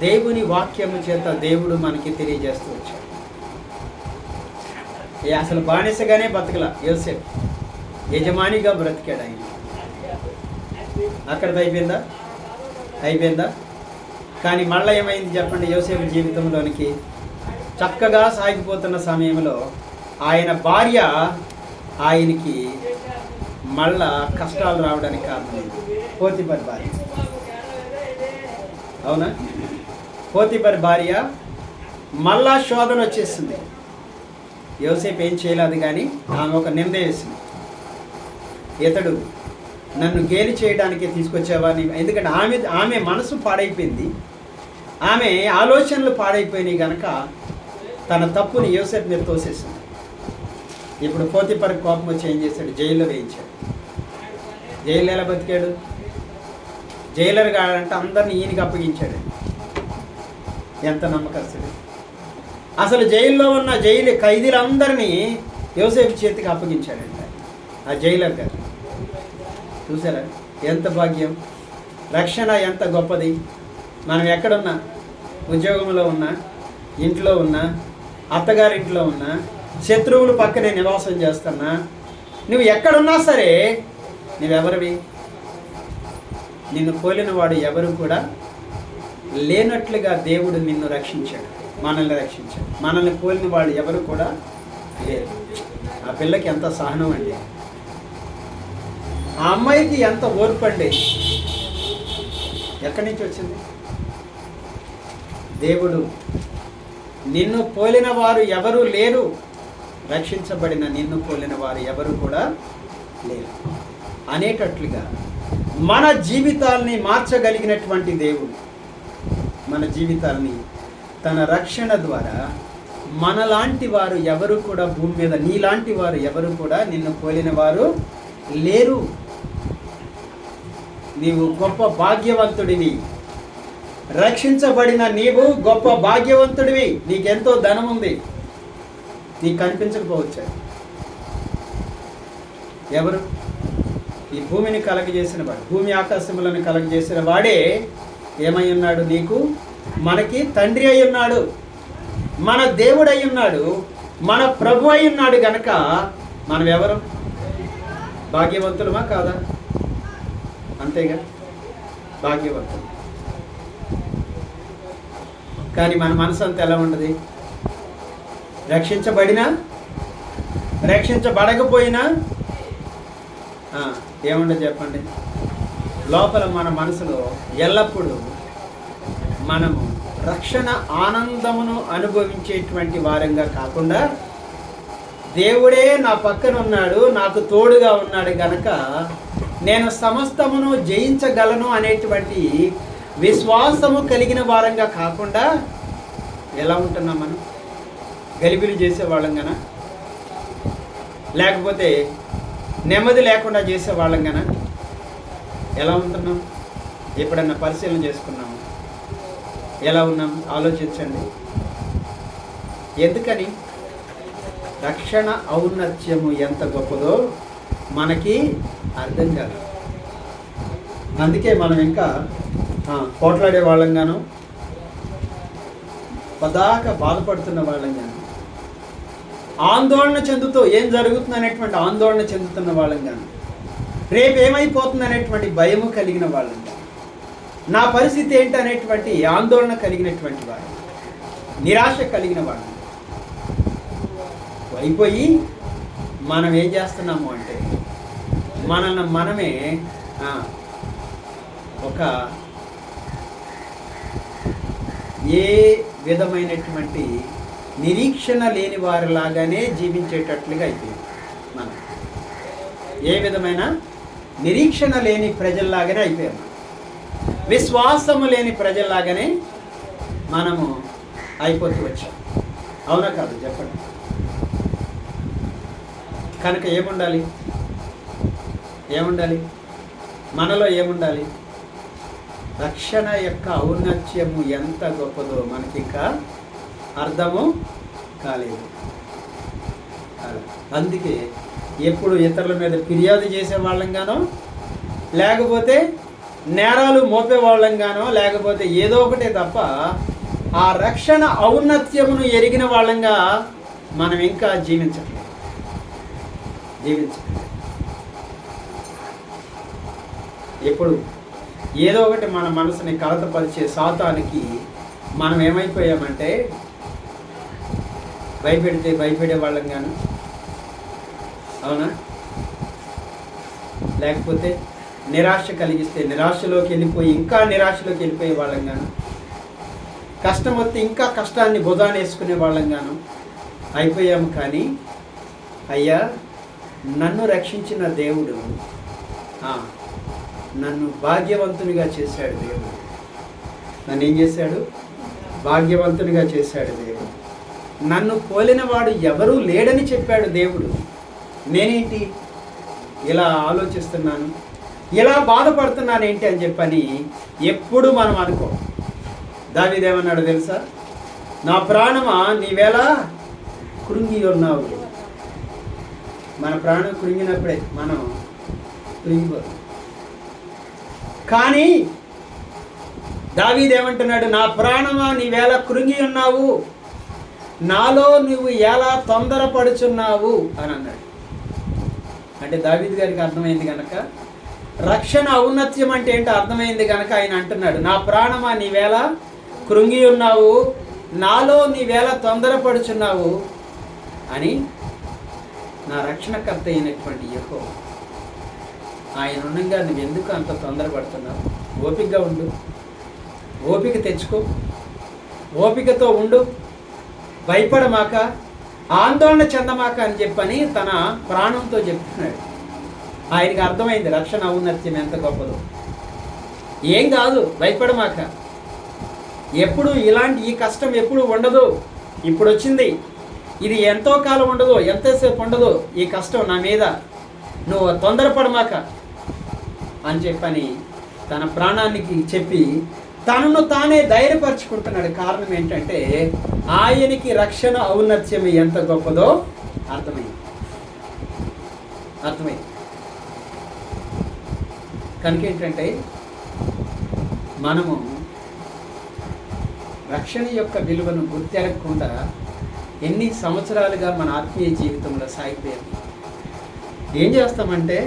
దేవుని వాక్యము చేత దేవుడు మనకి తెలియజేస్తూ వచ్చాడు. అసలు బానిసగానే బతకల యోసేపు, యజమానిగా బ్రతికాడు ఆయన. అక్కడిది అయిపోయిందా? కానీ మళ్ళీ ఏమైంది చెప్పండి, యోసేపు జీవితంలోనికి చక్కగా సాగిపోతున్న సమయంలో ఆయన భార్య ఆయనకి మళ్ళా కష్టాలు రావడానికి కారణమైంది. పోతీఫరు భార్య. అవునా? పోతీఫరు భార్య మళ్ళా శోధన వచ్చేసింది. యోసేపు ఏం చేయలేదు కానీ ఆమె ఒక నింద వేసింది, ఇతడు నన్ను గేలి చేయడానికే తీసుకొచ్చావా? ఎందుకంటే ఆమె మనసు పాడైపోయింది, ఆమె ఆలోచనలు పాడైపోయినాయి కనుక తన తప్పుని యోసేపు మీద తోసేసింది. ఇప్పుడు పోతిఫర్ కోపం వచ్చి ఏం చేశాడు? జైల్లో వేయించాడు. జైలు ఎలా బతికాడు? జైలర్ కాడంటే అందరినీ ఈయనకి అప్పగించాడు. ఎంత నమ్మకస్తుడు! అసలు జైల్లో ఉన్న జైలు ఖైదీలందరినీ యోసేపు చేతికి అప్పగించాడంట ఆ జైలర్ గారు. చూసారా ఎంత భాగ్యం! రక్షణ ఎంత గొప్పది! మనం ఎక్కడున్నా, ఉద్యోగంలో ఉన్నా, ఇంట్లో ఉన్నా, అత్తగారింట్లో ఉన్నా, శత్రువులు పక్కనే నివాసం చేస్తున్నా, నువ్వు ఎక్కడున్నా సరే నువ్వెవరివి? నిన్ను పోలిన వాడు ఎవరు కూడా లేనట్లుగా దేవుడు నిన్ను రక్షించాడు, మనల్ని రక్షించాడు. మనల్ని పోలిన వాళ్ళు ఎవరు కూడా లేరు. ఆ పిల్లకి ఎంత సహనం అండి! ఆ అమ్మాయికి ఎంత ఓర్పు అండి! ఎక్కడి నుంచి వచ్చింది? దేవుడు నిన్ను పోలిన వారు ఎవరు లేరు, రక్షించబడిన నిన్ను పోలిన వారు ఎవరు కూడా లేరు అనేటట్లుగా మన జీవితాల్ని మార్చగలిగినటువంటి దేవుడు మన జీవితాల్ని తన రక్షణ ద్వారా మనలాంటి వారు ఎవరు కూడా భూమి మీద, నీలాంటి వారు ఎవరు కూడా నిన్ను పోలిన వారు లేరు. నీవు గొప్ప భాగ్యవంతుడివి. రక్షించబడిన నీవు గొప్ప భాగ్యవంతుడివి. నీకెంతో ధనం ఉంది, నీకు కనిపించకపోవచ్చు. ఎవరు? ఈ భూమిని కలగజేసిన వాడు, భూమి ఆకాశములను కలగజేసిన వాడే ఏమై ఉన్నాడు? నీకు మనకి తండ్రి అయి ఉన్నాడు, మన దేవుడు అయి ఉన్నాడు, మన ప్రభు అయి ఉన్నాడు. గనక మనం ఎవరు? భాగ్యవంతులమా కాదా? అంతేగా, భాగ్యవంతులు. కానీ మన మనసు అంతా ఎలా ఉంటుంది? రక్షించబడినా రక్షించబడకపోయినా ఏముండదు చెప్పండి? లోపల మన మనసులో ఎల్లప్పుడూ మనము రక్షణ ఆనందమును అనుభవించేటువంటి వారంగా కాకుండా, దేవుడే నా పక్కన ఉన్నాడు, నాకు తోడుగా ఉన్నాడు గనక నేను సమస్తమును జయించగలను అనేటువంటి విశ్వాసము కలిగిన వారంగా కాకుండా ఎలా ఉంటున్నాం మనం? గలిబిలి చేసేవాళ్ళం గన, లేకపోతే నెమ్మది లేకుండా చేసేవాళ్ళం గన ఎలా ఉంటున్నాం? ఎప్పుడన్నా పరిశీలన చేసుకున్నాము? ఎలా ఉన్నాం? ఆలోచించండి. ఎందుకని? రక్షణ ఔన్నత్యము ఎంత గొప్పదో మనకి అర్థం కాదు. అందుకే మనం ఇంకా పోట్లాడే వాళ్ళంగాను, పదాక బాధపడుతున్న వాళ్ళంగాను, ఆందోళన చెందుతూ ఏం జరుగుతుంది అనేటువంటి ఆందోళన చెందుతున్న వాళ్ళంగాను, రేపు ఏమైపోతుంది అనేటువంటి భయము కలిగిన వాళ్ళంగా, నా పరిస్థితి ఏంటి అనేటువంటి ఆందోళన కలిగినటువంటి వాడు, నిరాశ కలిగిన వాడు అయిపోయి మనం ఏం చేస్తున్నాము అంటే మనల్ని మనమే ఒక ఏ విధమైనటువంటి నిరీక్షణ లేని వారిలాగానే జీవించేటట్లుగా అయిపోయింది. మనం ఏ విధమైన నిరీక్షణ లేని ప్రజల్లాగానే అయిపోయాము, విశ్వాసము లేని ప్రజల్లాగానే మనము అయిపోతూ వచ్చాం. అవునా కాదు చెప్పండి? కనుక ఏముండాలి? ఏముండాలి మనలో? ఏముండాలి? రక్షణ యొక్క ఔన్నత్యము ఎంత గొప్పదో మనకి ఇంకా అర్థము కాలేదు. అందుకే ఎప్పుడు ఇతరుల మీద ఫిర్యాదు చేసే వాళ్ళంగానో, లేకపోతే నేరాలు మోపే వాళ్ళంగానో, లేకపోతే ఏదో ఒకటే తప్ప ఆ రక్షణ ఔన్నత్యమును ఎరిగిన వాళ్ళంగా మనం ఇంకా జీవించట్లేదు. ఎప్పుడు ఏదో ఒకటి మన మనసుని కలతపరిచే సాతానికి మనం ఏమైపోయామంటే భయపెడితే భయపడే వాళ్ళం గాను, అవునా? లేకపోతే నిరాశ కలిగిస్తే నిరాశలోకి వెళ్ళిపోయి ఇంకా నిరాశలోకి వెళ్ళిపోయే వాళ్ళం గాను, కష్టం వస్తే ఇంకా కష్టాన్ని భుజాన్ని వేసుకునే వాళ్ళం గాను అయిపోయాము. కానీ అయ్యా, నన్ను రక్షించిన దేవుడు నన్ను భాగ్యవంతునిగా చేశాడు. దేవుడు నన్ను ఏం చేశాడు? భాగ్యవంతునిగా చేశాడు దేవుడు. నన్ను పోలినవాడు ఎవరూ లేడని చెప్పాడు దేవుడు. నేనేంటి ఇలా ఆలోచిస్తున్నాను, ఇలా బాధపడుతున్నాను ఏంటి అని చెప్పని ఎప్పుడు మనం అనుకో. దావీదేమన్నాడు తెలుసా? నా ప్రాణమా నీవేలా కృంగి ఉన్నావు. మన ప్రాణం కృంగినప్పుడే మనం కృంగిపోతాం. కానీ దావీదేమంటున్నాడు? నా ప్రాణమా నీవేళ కృంగి ఉన్నావు, నాలో నువ్వు ఎలా తొందరపడుచున్నావు అని అన్నాడు. అంటే దావీదు గారికి అర్థమైంది కనుక, రక్షణ ఔన్నత్యం అంటే ఏంటో అర్థమైంది కనుక ఆయన అంటున్నాడు, నా ప్రాణమా నీవేళ కృంగి ఉన్నావు, నాలో నీవేళ తొందరపడుచున్నావు అని నా రక్షణకర్త అయినటువంటి యెహోవా ఆయన ఉండగా నువ్వు ఎందుకు అంత తొందరపడుతున్నావు? ఓపికగా ఉండు, ఓపిక తెచ్చుకో, ఓపికతో ఉండు, భయపడమాక, ఆందోళన చెందమాక అని చెప్పని తన ప్రాణంతో చెప్తున్నాడు. ఆయనకి అర్థమైంది రక్షణ ఔన్నత్యం ఎంత గొప్పదో. ఏం కాదు, భయపడమాక, ఎప్పుడు ఈ కష్టం ఎప్పుడు ఉండదు, ఇప్పుడు వచ్చింది, ఇది ఎంతో కాలం ఉండదు, ఎంతసేపు ఉండదు ఈ కష్టం నా మీద, నువ్వు తొందరపడమాక అని చెప్పని తన ప్రాణానికి చెప్పి తనను తానే ధైర్యపరుచుకుంటున్నాడు. కారణం ఏంటంటే ఆయనకి రక్షణ ఔన్నత్యం ఎంత గొప్పదో అర్థమైంది. కనుక ఏంటంటే మనము రక్షణ యొక్క విలువను గుర్తెరగకుండా ఎన్ని సంవత్సరాలుగా మన ఆత్మీయ జీవితంలో సాగిపోయాం. ఏం చేస్తామంటే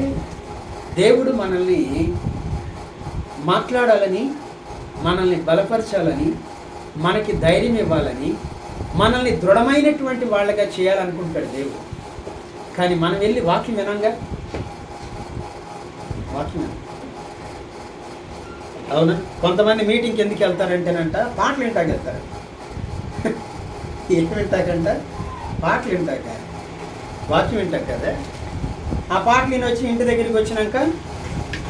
దేవుడు మనల్ని మాట్లాడాలని, మనల్ని బలపరచాలని, మనకి ధైర్యం ఇవ్వాలని, మనల్ని దృఢమైనటువంటి వాళ్ళగా చేయాలనుకుంటాడు దేవుడు. కానీ మనం వెళ్ళి వాక్యం వినంగా, వాక్యం వినం. అవునా? కొంతమంది మీటింగ్కి ఎందుకు వెళ్తారంటేనంట పాటలు వింటాక వెళ్తారు. ఏం వింటాకంట? పాటలు వింటాక, వాక్యం వింటాక కదా. ఆ పాటలు నేను వచ్చి ఇంటి దగ్గరికి వచ్చినాక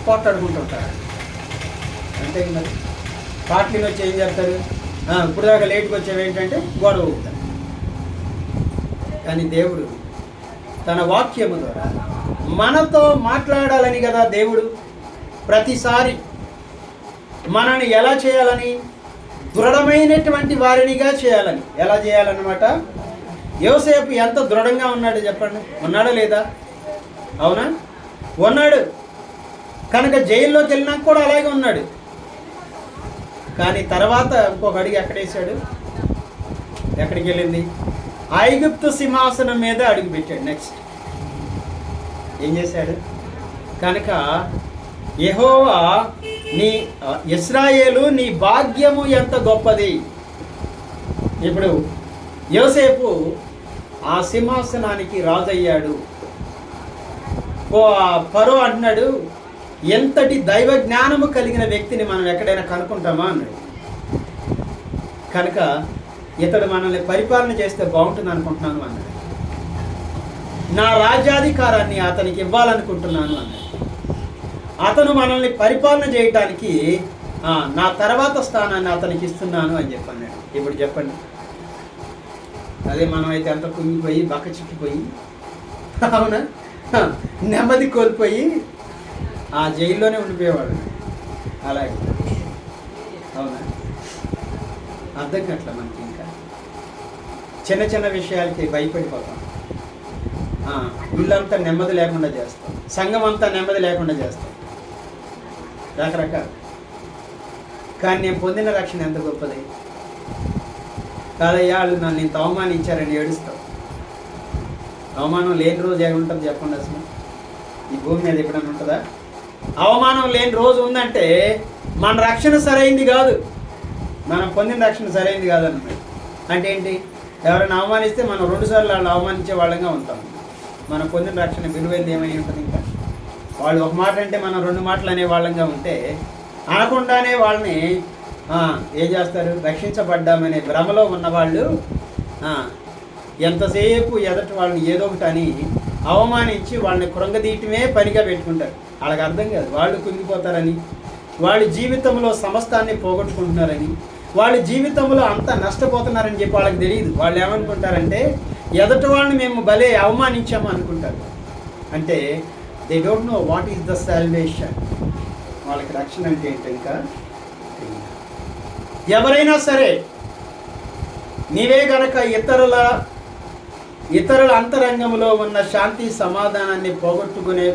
పోట్లాడుకుంటుంటారు. అంతే మరి. పాటలు వచ్చి ఏం చేస్తారు? ఇప్పుడు దాకా లేట్కి వచ్చేవి ఏంటంటే గొడవ అవుతారు. కానీ దేవుడు తన వాక్యము ద్వారా మనతో మాట్లాడాలని కదా దేవుడు ప్రతిసారి మనల్ని ఎలా చేయాలని, దృఢమైనటువంటి వారినిగా చేయాలని. ఎలా చేయాలన్నమాట? యోసేపు ఎంత దృఢంగా ఉన్నాడు చెప్పండి, ఉన్నాడా లేదా? అవునా? ఉన్నాడు. కనుక జైల్లోకి వెళ్ళినాక కూడా అలాగే ఉన్నాడు. కానీ తర్వాత ఇంకొక అడుగు ఎక్కడేశాడు? ఎక్కడికి వెళ్ళింది? ఐగుప్తు సింహాసనం మీద అడుగు పెట్టాడు. నెక్స్ట్ ఏం చేశాడు? కనుక యెహోవా నీ ఇశ్రాయేలు నీ భాగ్యము ఎంత గొప్పది. ఇప్పుడు యోసేపు ఆ సింహాసనానికి రాజయ్యాడు. ఫరో అంటున్నాడు, ఎంతటి దైవ జ్ఞానము కలిగిన వ్యక్తిని మనం ఎక్కడైనా కనుక్కుంటామా అన్నాడు. కనుక ఇతడు మనల్ని పరిపాలన చేస్తే బాగుంటుంది అనుకుంటున్నాను అన్నాడు. నా రాజ్యాధికారాన్ని అతనికి ఇవ్వాలనుకుంటున్నాను అన్నాడు. అతను మనల్ని పరిపాలన చేయటానికి నా తర్వాత స్థానాన్ని అతనికి ఇస్తున్నాను అని చెప్పన్నాడు. ఇప్పుడు చెప్పండి, అదే మనం అయితే అంత కుంగిపోయి బక్క చిక్కిపోయి, అవునా, నెమ్మది కోల్పోయి ఆ జైల్లోనే ఉండిపోయేవాడు. అలాగే అవునా? అర్థం కావట్లే మనకి. ఇంకా చిన్న చిన్న విషయాలకి భయపడిపోతాం. ఇల్లంతా నెమ్మది లేకుండా చేస్తాం, సంఘం అంతా నెమ్మది లేకుండా చేస్తాం, రకరకాల. కానీ నేను పొందిన రక్షణ ఎంత గొప్పది కాదయ్యా. వాళ్ళు నన్ను ఇంత అవమానించారని ఏడుస్తావు. అవమానం లేని రోజు ఏముంటుంది చెప్పండి అసలు? ఈ భూమి మీద ఎప్పుడైనా ఉంటుందా? అవమానం లేని రోజు ఉందంటే మన రక్షణ సరైంది కాదు, మనం పొందిన రక్షణ సరైంది కాదన్నమాట. అంటే ఏంటి? ఎవరైనా అవమానిస్తే మనం 2 సార్లు వాళ్ళు అవమానించే వాళ్ళంగా ఉంటాం. మనం పొందిన రక్షణ విలువైంది ఏమై ఉంటుంది? ఇంకా వాళ్ళు ఒక మాట అంటే మనం 2 మాటలు అనే వాళ్ళంగా ఉంటే, అనకుండానే వాళ్ళని ఏం చేస్తారు? రక్షించబడ్డామనే భ్రమలో ఉన్నవాళ్ళు ఎంతసేపు ఎదటి వాళ్ళని ఏదో ఒకటి అని అవమానించి వాళ్ళని కృంగదీయటమే పనిగా పెట్టుకుంటారు. వాళ్ళకి అర్థం కాదు వాళ్ళు కుంగిపోతారని, వాళ్ళ జీవితంలో సమస్తాన్ని పోగొట్టుకుంటున్నారని, వాళ్ళ జీవితంలో అంత నష్టపోతున్నారని చెప్పి వాళ్ళకి తెలియదు. వాళ్ళు ఏమనుకుంటారంటే ఎదుటి వాళ్ళని మేము భలే అవమానించాము అనుకుంటారు. అంటే they don't know what is the salvation. వాళ్ళకి రక్షణ అంటే ఏంటి ఇంకా. ఎవరైనా సరే నీవే గనక ఇతరుల అంతరంగంలో ఉన్న శాంతి సమాధానాన్ని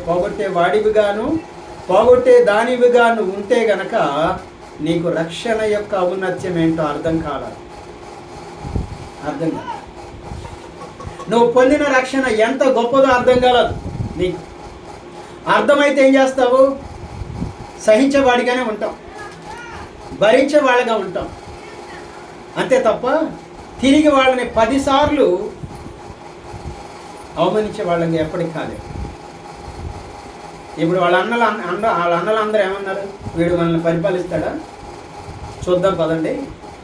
పోగొట్టే వాడివిగాను పోగొట్టే దానివిగాను ఉంటే గనక నీకు రక్షణ యొక్క ఔన్నత్యం ఏంటో అర్థం కాదు. నువ్వు పొందిన రక్షణ ఎంత గొప్పదో అర్థం కాలేదు నీకు. అర్థమైతే ఏం చేస్తావు? సహించేవాడిగానే ఉంటాం, భరించే వాళ్ళగా ఉంటాం, అంతే తప్ప తిరిగి వాళ్ళని 10 సార్లు అవమానించే వాళ్ళకి ఎప్పటికి కాలేదు. ఇప్పుడు వాళ్ళ అన్నలందరూ ఏమన్నారు? వీడు మనల్ని పరిపాలిస్తాడా, చూద్దాం పదండి,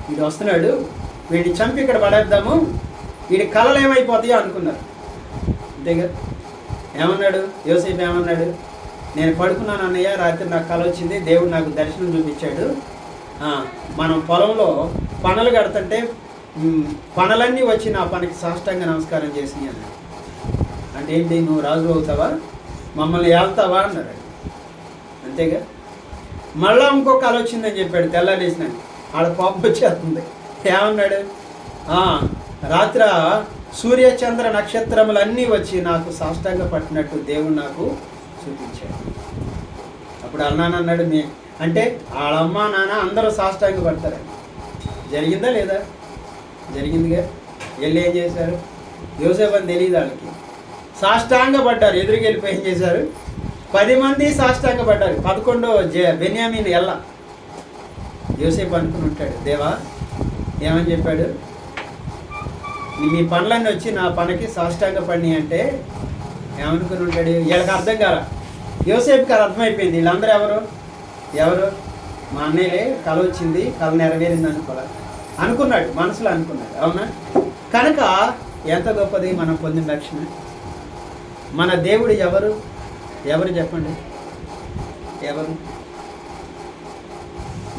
వీడు వస్తున్నాడు, వీడిని చంపి ఇక్కడ పడేద్దాము, వీడి కళలు ఏమైపోతాయో అనుకున్నారు. అంతేగా. ఏమన్నాడు యోసేపు? ఏమన్నాడు? నేను పడుకున్నాను అన్నయ్య, రాత్రి నాకు కళ వచ్చింది, దేవుడు నాకు దర్శనం చూపించాడు, మనం పొలంలో పనులు కడుతుంటే పనులన్నీ వచ్చి నా పనికి సాష్టాంగ నమస్కారం చేసినాయి అన్నాడు. అంటే ఏంటి, నువ్వు రాజు అవుతావా, మమ్మల్ని ఏళ్తావా అన్నాడు. అంతేగా. మళ్ళా ఇంకో కళ వచ్చిందని చెప్పాడు తెల్లారేసినాడు. ఆడ కోపం వచ్చేస్తుంది. ఏమన్నాడు? రాత్ర సూర్య చంద్ర నక్షత్రములన్నీ వచ్చి నాకు సాష్టాంగ పట్టినట్టు దేవుడు నాకు చూపించాడు. అప్పుడు అన్నానన్నాడు, అంటే వాళ్ళమ్మ నాన్న అందరూ సాష్టాంగ పడతారు. జరిగిందా లేదా? జరిగిందిగా. వెళ్ళి ఏం చేశారు? యోసేపు అని తెలియదు వాళ్ళకి, సాష్టాంగ పడ్డారు. ఎదురుకి వెళ్ళిపోయి ఏం చేశారు? 10 మంది సాష్టాంగ పడ్డారు. 11 బెన్యామీన్ ఎల్ల. యోసేపు అనుకుని ఉంటాడు, దేవా ఏమని చెప్పాడు? మీ పనులన్నీ వచ్చి నా పనికి సాష్టాంగ పడినాయి అంటే ఏమనుకుని ఉంటాడు? వీళ్ళకి అర్థం కారా. యోసేపుకి అది అర్థమైపోయింది. వీళ్ళందరూ ఎవరు మా అన్నయ్యలే, కళ వచ్చింది, కళ నెరవేరింది అనుకున్నాడు, మనసులో అనుకున్నాడు. అవునా? కనుక ఎంత గొప్పది మనం పొందిన రక్షణ. మన దేవుడు ఎవరు చెప్పండి? ఎవరు?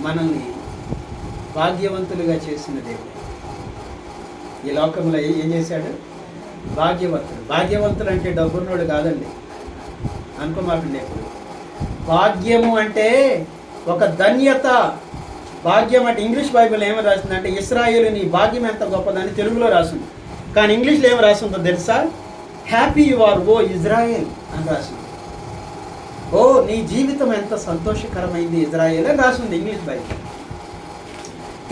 మనల్ని భాగ్యవంతులుగా చేసిన దేవుడు. ఈ లోకంలో ఏం చేశాడు? భాగ్యవంతులు అంటే డబ్బున్నోడు కాదండి, అనుకోమాకండి ఎప్పుడు. భాగ్యము అంటే ఒక ధన్యత. భాగ్యం అంటే ఇంగ్లీష్ బైబిల్ ఏమో రాసిందంటే ఇశ్రాయేలు నీ భాగ్యం ఎంత గొప్పదని తెలుగులో రాసింది. కానీ ఇంగ్లీష్లో ఏమి రాసిందో తెలుసా? Happy you are O Israel అని రాసింది. ఓ నీ జీవితం ఎంత సంతోషకరమైంది ఇజ్రాయేల్ అని రాసింది ఇంగ్లీష్ బైబిల్.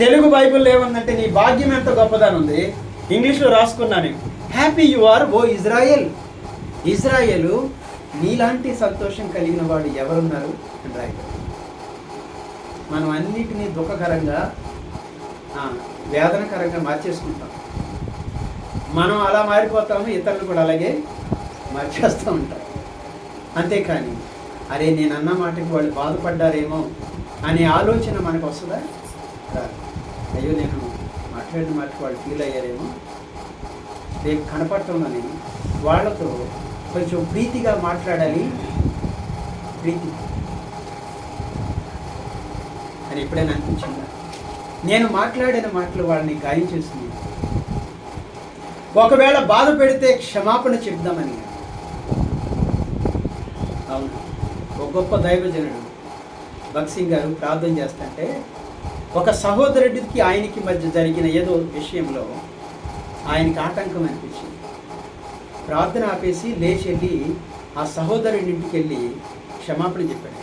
తెలుగు బైబిల్లో ఏముందంటే నీ భాగ్యం ఎంత గొప్పదని ఉంది. ఇంగ్లీష్లో రాసుకున్నాను, happy you are O Israel. Israel నీలాంటి సంతోషం కలిగిన వాడు ఎవరున్నారు అని రాయగలరు. మనం అన్నిటినీ దుఃఖకరంగా వేదనకరంగా మార్చేసుకుంటాం. మనం అలా మారిపోతాము, ఇతరులు కూడా అలాగే మార్చేస్తూ ఉంటారు. అంతేకాని అరే నేను అన్న మాటకి వాళ్ళు బాధపడ్డారేమో అనే ఆలోచన మనకు వస్తుందా? అయ్యో నేను మాట్లాడిన మాటకి వాళ్ళు ఫీల్ అయ్యారేమో, రేపు కనపడటంలోని వాళ్ళతో కొంచెం ప్రీతిగా మాట్లాడాలి, ప్రీతి అని ఎప్పుడైనా అనిపించిందా? నేను మాట్లాడిన మాటలు వాళ్ళని గాయం చేస్తుంది. ఒకవేళ బాధ పెడితే క్షమాపణ చెప్దామని. అవును, ఒక గొప్ప దైవజనుడు భగత్ సింగ్ గారు ప్రార్థన చేస్తుంటే ఒక సహోదరుడికి ఆయనకి మధ్య జరిగిన ఏదో విషయంలో ఆయనకి ఆటంకం అనిపించింది. ప్రార్థన ఆపేసి లేచి వెళ్ళి ఆ సహోదరుడి ఇంటికి వెళ్ళి క్షమాపణ చెప్పాడు.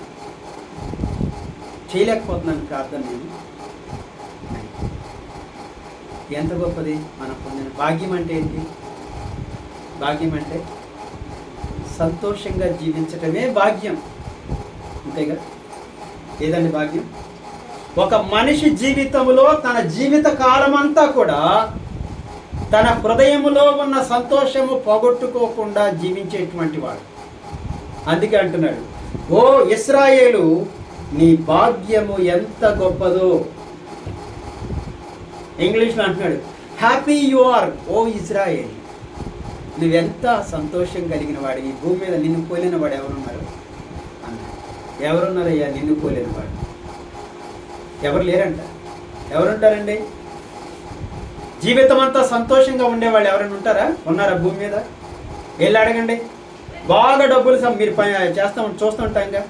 చేయలేకపోతున్నాను ప్రార్థన నేను. ఎంత గొప్పది మనం పొందిన భాగ్యం. అంటే ఏంటి? భాగ్యం అంటే సంతోషంగా జీవించటమే భాగ్యం. అంతేగా. ఏదండి భాగ్యం? ఒక మనిషి జీవితంలో తన జీవిత కాలం అంతా కూడా తన హృదయములో ఉన్న సంతోషము పోగొట్టుకోకుండా జీవించేటువంటి వాడు. అందుకే అంటున్నాడు, ఓ ఇశ్రాయేలు నీ భాగ్యము ఎంత గొప్పదో. ఇంగ్లీష్లో అంటున్నాడు, happy you are O Israel. నువ్వెంత సంతోషం కలిగిన వాడు. ఈ భూమి మీద నిన్ను పోలిన వాడు ఎవరున్నారు అన్నాడు. ఎవరున్నారయ్యా నిన్ను పోలిన వాడు? ఎవరు లేరంట. ఎవరుంటారండి? జీవితం అంతా సంతోషంగా ఉండేవాళ్ళు ఎవరైనా ఉంటారా? ఉన్నారా భూమి మీద? వెళ్ళి అడగండి. బాగా డబ్బులు మీరు చూస్తుంటాంగా,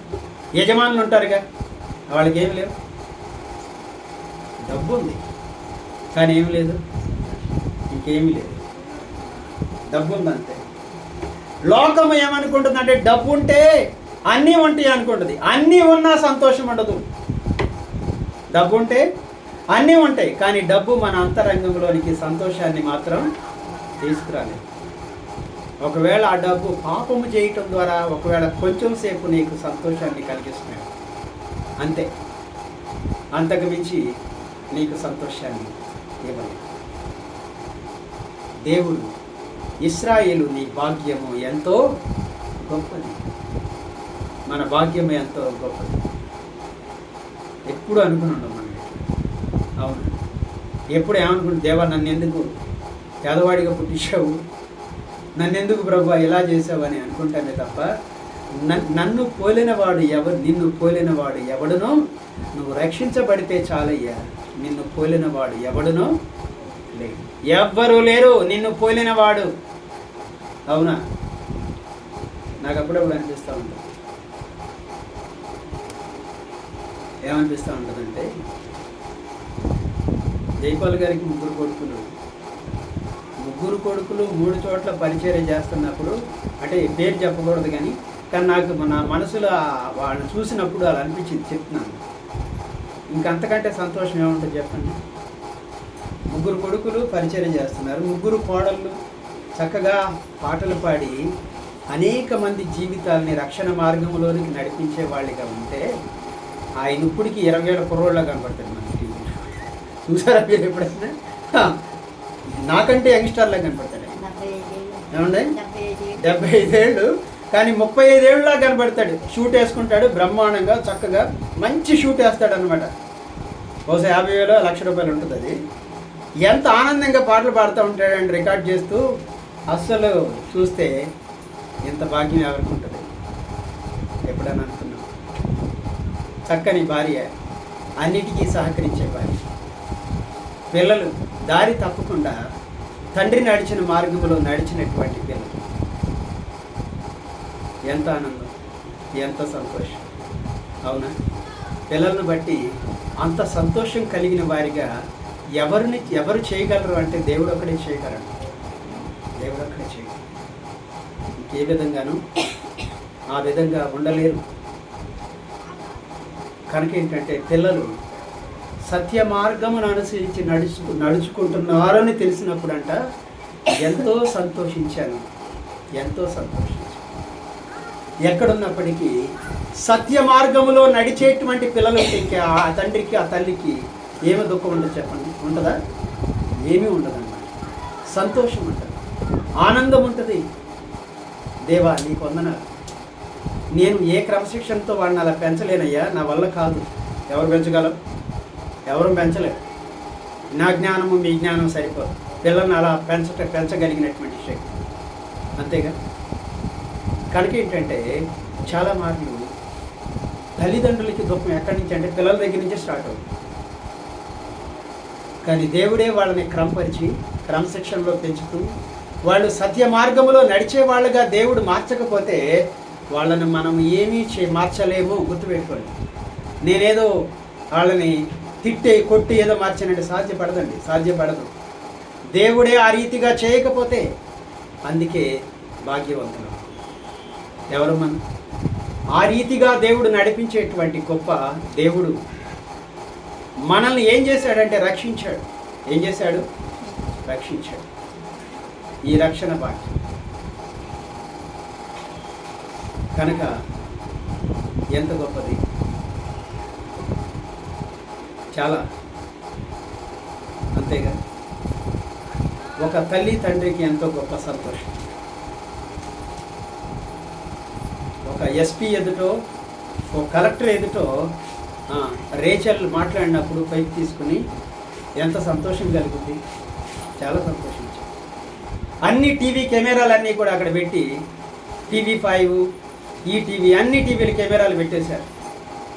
యజమానులు ఉంటారుగా, వాళ్ళకి ఏమి లేవు. డబ్బు ఉంది కానీ ఏమి లేదు, ఇంకేమీ లేదు. డబ్బు ఉంది అంతే. లోకం ఏమనుకుంటుందంటే డబ్బు ఉంటే అన్నీ ఉంటాయి అనుకుంటుంది. అన్నీ ఉన్నా సంతోషం ఉండదు. డబ్బు ఉంటే అన్నీ ఉంటాయి కానీ డబ్బు మన అంతరంగంలోనికి సంతోషాన్ని మాత్రం తీసుకురాలేదు. ఒకవేళ ఆ డబ్బు పాపము చేయటం ద్వారా ఒకవేళ కొంచెం సేపు నీకు సంతోషాన్ని కలిగిస్తున్నాడు అంతే, అంతకు మించి నీకు సంతోషాన్ని ఇవ్వలేదు. దేవుడు ఇశ్రాయేలు నీ భాగ్యము ఎంతో గొప్పది, మన భాగ్యము ఎంతో గొప్పది. ఎప్పుడు అనుకున్నాడు మనం, అవును, ఎప్పుడు ఏమనుకుంటు, దేవా నన్ను ఎందుకు పేదవాడిగా పుట్టించావు, నన్నెందుకు ప్రభు ఇలా చేసావని అనుకుంటానే తప్ప నన్ను పోలినవాడు ఎవరు, నిన్ను పోలినవాడు ఎవడునో, నువ్వు రక్షించబడితే చాలయ్యా, నిన్ను పోలినవాడు ఎవడునో లేడు, ఎవ్వరూ లేరు నిన్ను పోలినవాడు. అవునా? నాకు అప్పుడప్పుడు అనిపిస్తూ ఉంటుంది. ఏమనిపిస్తూ ఉంటుందంటే, జైపాల్ గారికి ముగ్గురు కొడుకులు 3 చోట్ల పరిచర్య చేస్తున్నప్పుడు, అంటే పేరు చెప్పకూడదు కానీ నాకు నా మనసులో వాళ్ళని చూసినప్పుడు అలా అనిపించింది, చెప్తున్నాను. ఇంకంతకంటే సంతోషం ఏముంటుంది చెప్పండి? 3 కొడుకులు పరిచర్య చేస్తున్నారు, 3 కోడళ్ళు చక్కగా పాటలు పాడి అనేక మంది జీవితాలని రక్షణ మార్గంలోనికి నడిపించే వాళ్ళుగా ఉంటే, ఆయన ఇప్పటికి 20 ఏళ్ళ కుర్రోళ్ళ కనపడతాడు మన టీవీలో. చూసారా మీరు ఎప్పుడైనా? నాకంటే యంగ్స్టర్లా కనపడతాడు. ఏమండి? 75 ఏళ్ళు కానీ 35 ఏళ్ళలా కనపడతాడు. షూట్ వేసుకుంటాడు బ్రహ్మాండంగా, చక్కగా మంచి షూట్ వేస్తాడు అనమాట. బహుశా 50,000 ₹1,00,000 ఉంటుంది అది. ఎంత ఆనందంగా పాటలు పాడుతూ ఉంటాడండి రికార్డ్ చేస్తూ. అస్సలు చూస్తే ఎంత భాగ్యం ఎవరికి ఉంటుంది? ఎప్పుడైనా అనుకున్నాం? చక్కని భార్య, అన్నిటికీ సహకరించే భార్య, పిల్లలు దారి తప్పకుండా తండ్రి నడిచిన మార్గంలో నడిచినటువంటి పిల్లలు, ఎంత ఆనందం, ఎంత సంతోషం. అవునా? పిల్లలను బట్టి అంత సంతోషం కలిగిన వారిగా ఎవరు చేయగలరు అంటే దేవుడు ఒక్కడే చేయగలరు. దేవుడు ఒక్కడే చేయగలరు. ఇంకే విధంగానూ ఆ విధంగా ఉండలేరు. కనుక ఏంటంటే పిల్లలు సత్య మార్గమును అనుసరించి నడుచుకుంటున్నారని తెలిసినప్పుడంట ఎంతో సంతోషించాను. ఎక్కడున్నప్పటికీ సత్య మార్గములో నడిచేటువంటి పిల్లలు ఉంటే ఆ తండ్రికి ఆ తల్లికి ఏమి దుఃఖం ఉండదు చెప్పండి? ఉంటుందా? ఏమీ ఉండదన్నమాట. సంతోషం ఉంటుంది, ఆనందం ఉంటుంది. దేవా నీకు వందనాలు, నేను ఏ క్రమశిక్షణతో వాడిని అలా పెంచలేనయ్యా, నా వల్ల కాదు. ఎవరు పెంచగలరు? ఎవరు పెంచలేరు. నా జ్ఞానము మీ జ్ఞానం సరిపోదు పిల్లల్ని అలా పెంచగలిగినటువంటి శక్తి, అంతేగా. కనుక ఏంటంటే చాలా మార్లు తల్లిదండ్రులకి దుఃఖం ఎక్కడి నుంచి అంటే పిల్లల దగ్గర నుంచే స్టార్ట్ అవుతుంది. కానీ దేవుడే వాళ్ళని క్రమశిక్షణలో పెంచుతూ వాళ్ళు సత్య మార్గంలో నడిచే వాళ్ళగా దేవుడు మార్చకపోతే వాళ్ళని మనం ఏమీ మార్చలేము. గుర్తుపెట్టుకోండి. నేనేదో వాళ్ళని కొట్టి ఏదో మార్చానంటే సాధ్యపడదు. దేవుడే ఆ రీతిగా చేయకపోతే, అందుకే భాగ్యవంతులు ఎవరు మనం. ఆ రీతిగా దేవుడు నడిపించేటువంటి గొప్ప దేవుడు మనల్ని ఏం చేశాడంటే రక్షించాడు. ఏం చేశాడు? రక్షించాడు. ఈ రక్షణ భాగ్యం కనుక ఎంత గొప్పది, చాలా. అంతేగా ఒక తల్లి తండ్రికి ఎంతో గొప్ప సంతోషం. ఒక ఎస్పీ ఎదుటో ఒక కలెక్టర్ ఎదుటో రేచల్ మాట్లాడినప్పుడు పైకి తీసుకుని ఎంత సంతోషం కలుగుతుంది. చాలా సంతోషించారు. అన్ని టీవీ కెమెరాలన్నీ కూడా అక్కడ పెట్టి TV5 ఈటీవీ అన్ని టీవీలు కెమెరాలు పెట్టేశారు.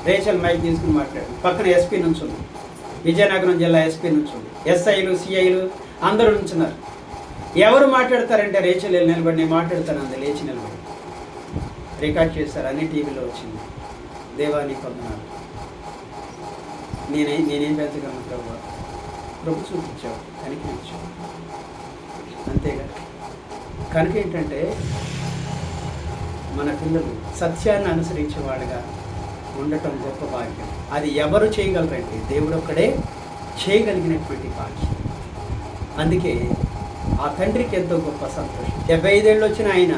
రేచల్ మైక్ తీసుకుని మాట్లాడు, పక్కన ఎస్పీ నుంచుంది. విజయనగరం జిల్లా ఎస్పీ నుంచి ఎస్ఐలు సిఐలు అందరూ నుంచున్నారు. ఎవరు మాట్లాడతారంటే రేచల్ నిలబడి నేను మాట్లాడతాను అంది, లేచి నిలబడి రికార్డ్ చేస్తారు, అన్ని టీవీలో వచ్చింది. దేవా నీకు వందనాలు, నేనేం పెంచగలను ప్రభు చూపించావు, కనిపించావు, అంతేగా. కనుక ఏంటంటే మన పిల్లలు సత్యాన్ని అనుసరించే వాళ్ళగా ఉండటం గొప్ప భాగ్యం. అది ఎవరు చేయగలరంటే దేవుడు ఒక్కడే చేయగలిగినటువంటి భాగ్యం. అందుకే ఆ తండ్రికి ఎంతో గొప్ప సంతోషం. 75 ఏళ్ళు వచ్చిన ఆయన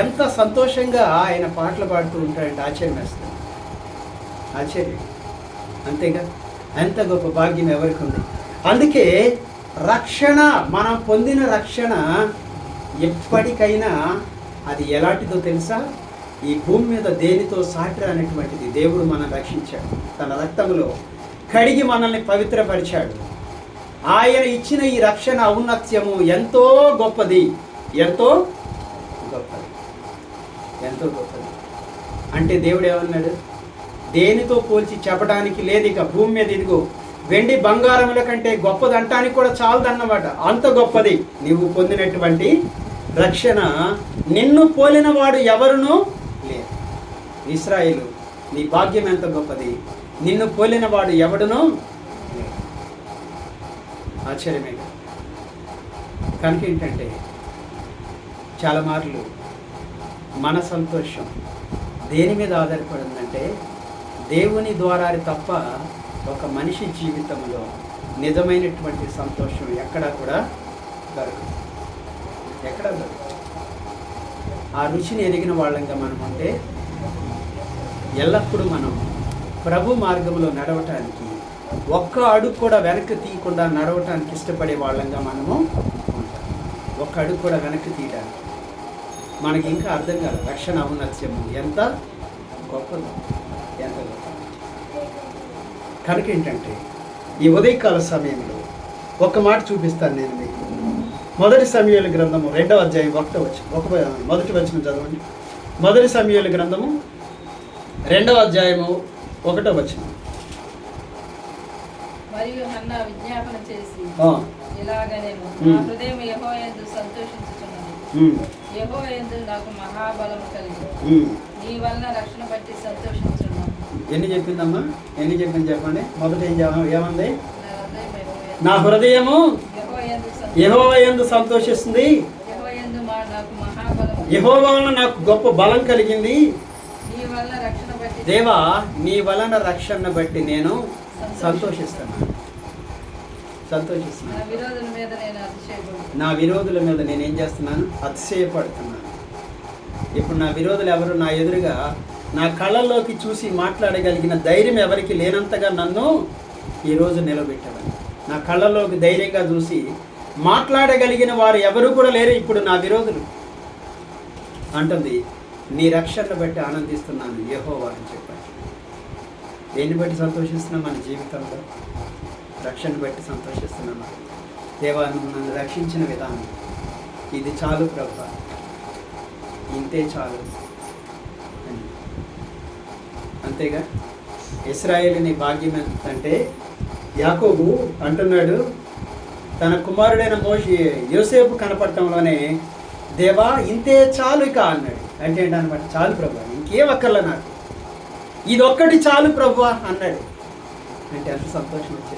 ఎంత సంతోషంగా ఆయన పాటలు పాడుతూ ఉంటాడంటే ఆశ్చర్యం వేస్తుంది. ఆశ్చర్యం, అంతేగా. ఎంత గొప్ప భాగ్యం ఎవరికి ఉంది. అందుకే రక్షణ, మనం పొందిన రక్షణ ఎప్పటికైనా అది ఎలాంటిదో తెలుసా? ఈ భూమి మీద దేనితో సాటి అనేటువంటిది. దేవుడు మనం రక్షించాడు, తన రక్తంలో కడిగి మనల్ని పవిత్రపరిచాడు. ఆయన ఇచ్చిన ఈ రక్షణ ఔన్నత్యము ఎంతో గొప్పది, ఎంతో గొప్పది, ఎంతో గొప్పది. అంటే దేవుడు ఏమన్నాడు? దేనితో పోల్చి చెప్పడానికి లేదు. ఇక భూమి మీద ఇదిగో వెండి బంగారముల కంటే గొప్పది అంటానికి కూడా చాలదన్నమాట. అంత గొప్పది నీవు పొందినటువంటి రక్షణ. నిన్ను పోలిన వాడు ఎవరునూ లేరు. ఇశ్రాయేలు, నీ భాగ్యం ఎంత గొప్పది, నిన్ను పోలిన వాడు ఎవడునూ లేరు. ఆశ్చర్యమే. కనుక ఏంటంటే చాలా మార్లు మన సంతోషం దేని మీద ఆధారపడిందంటే దేవుని ద్వారా తప్ప ఒక మనిషి జీవితంలో నిజమైనటువంటి సంతోషం ఎక్కడా కూడా దొరకదు, ఎక్కడా దొరకదు. ఆ రుచిని ఎరిగిన వాళ్ళంగా మనం ఉంటే ఎల్లప్పుడూ మనం ప్రభు మార్గంలో నడవటానికి ఒక్క అడుగు కూడా వెనక్కి తీయకుండా నడవటానికి ఇష్టపడే వాళ్ళంగా మనము ఉంటాం. ఒక్క అడుగు కూడా వెనక్కి తీయడానికి మనకి ఇంకా అర్థం కాదు. రక్షణ ఔన్నత్యము ఎంత గొప్పదో, ఎంత గొప్ప. కనుక ఏంటంటే ఈ ఉదయకాల సమయంలో ఒక మాట చూపిస్తాను నేను మీకు. మొదటి సమూయేలు గ్రంథము 2వ అధ్యాయం 1వ వచనం, మొదటి వచనం చదవండి. మొదటి సమూయేలు గ్రంథము 2వ అధ్యాయము 1వ వచనం. మరియు హన్నా విజ్ఞాపన చేసి ఇలాగనేమో, నా హృదయం యెహోవా యందు సంతోషించుచున్నది, యెహోవా యందు నాకు మహాబలము కలిగి, నీ వలన రక్షణ బట్టి సంతోషించున్నాను. ఎన్ని చెప్పిందమ్మా? ఎన్ని చెప్పింది చెప్పండి. మొదట ఏమంది? నా హృదయము యెహోవా యందు సంతోషిస్తుంది, యెహోవా వలన నాకు గొప్ప బలం కలిగింది. దేవా, నీ వలన రక్షణ బట్టి నేను సంతోషిస్తున్నాను. నా విరోధుల మీద నేనేం చేస్తున్నాను? అతిశయపడుతున్నాను. ఇప్పుడు నా విరోధులు ఎవరు? నా ఎదురుగా నా కళ్ళల్లోకి చూసి మాట్లాడగలిగిన ధైర్యం ఎవరికి లేనంతగా నన్ను ఈరోజు నిలబెట్టేవారు. నా కళ్ళల్లోకి ధైర్యంగా చూసి మాట్లాడగలిగిన వారు ఎవరు కూడా లేరు ఇప్పుడు నా విరోధులు. అంటుంది, నీ రక్షణ బట్టి ఆనందిస్తున్నాను యెహోవా అని చెప్పాడు. దేన్ని బట్టి సంతోషిస్తున్నాం? మన జీవితంలో రక్షణ బట్టి సంతోషిస్తున్నామా? దేవా, నువ్వు నన్ను రక్షించిన విధానం ఇది చాలు ప్రభువా, ఇంతే చాలు. అంతేగా. ఇశ్రాయేలుని భాగ్యం అంటే యాకోబు అంటున్నాడు, తన కుమారుడైన యోసేపు కనపడటంలోనే దేవా ఇంతే చాలు ఇక అన్నాడు. అంటే ఏంటన్నమాట? చాలు ప్రభువా, ఇంకేం అక్కర్లే నాకు, ఇదొక్కటి చాలు ప్రభువా అన్నాడు. అంటే ఎంత సంతోషం వచ్చేది.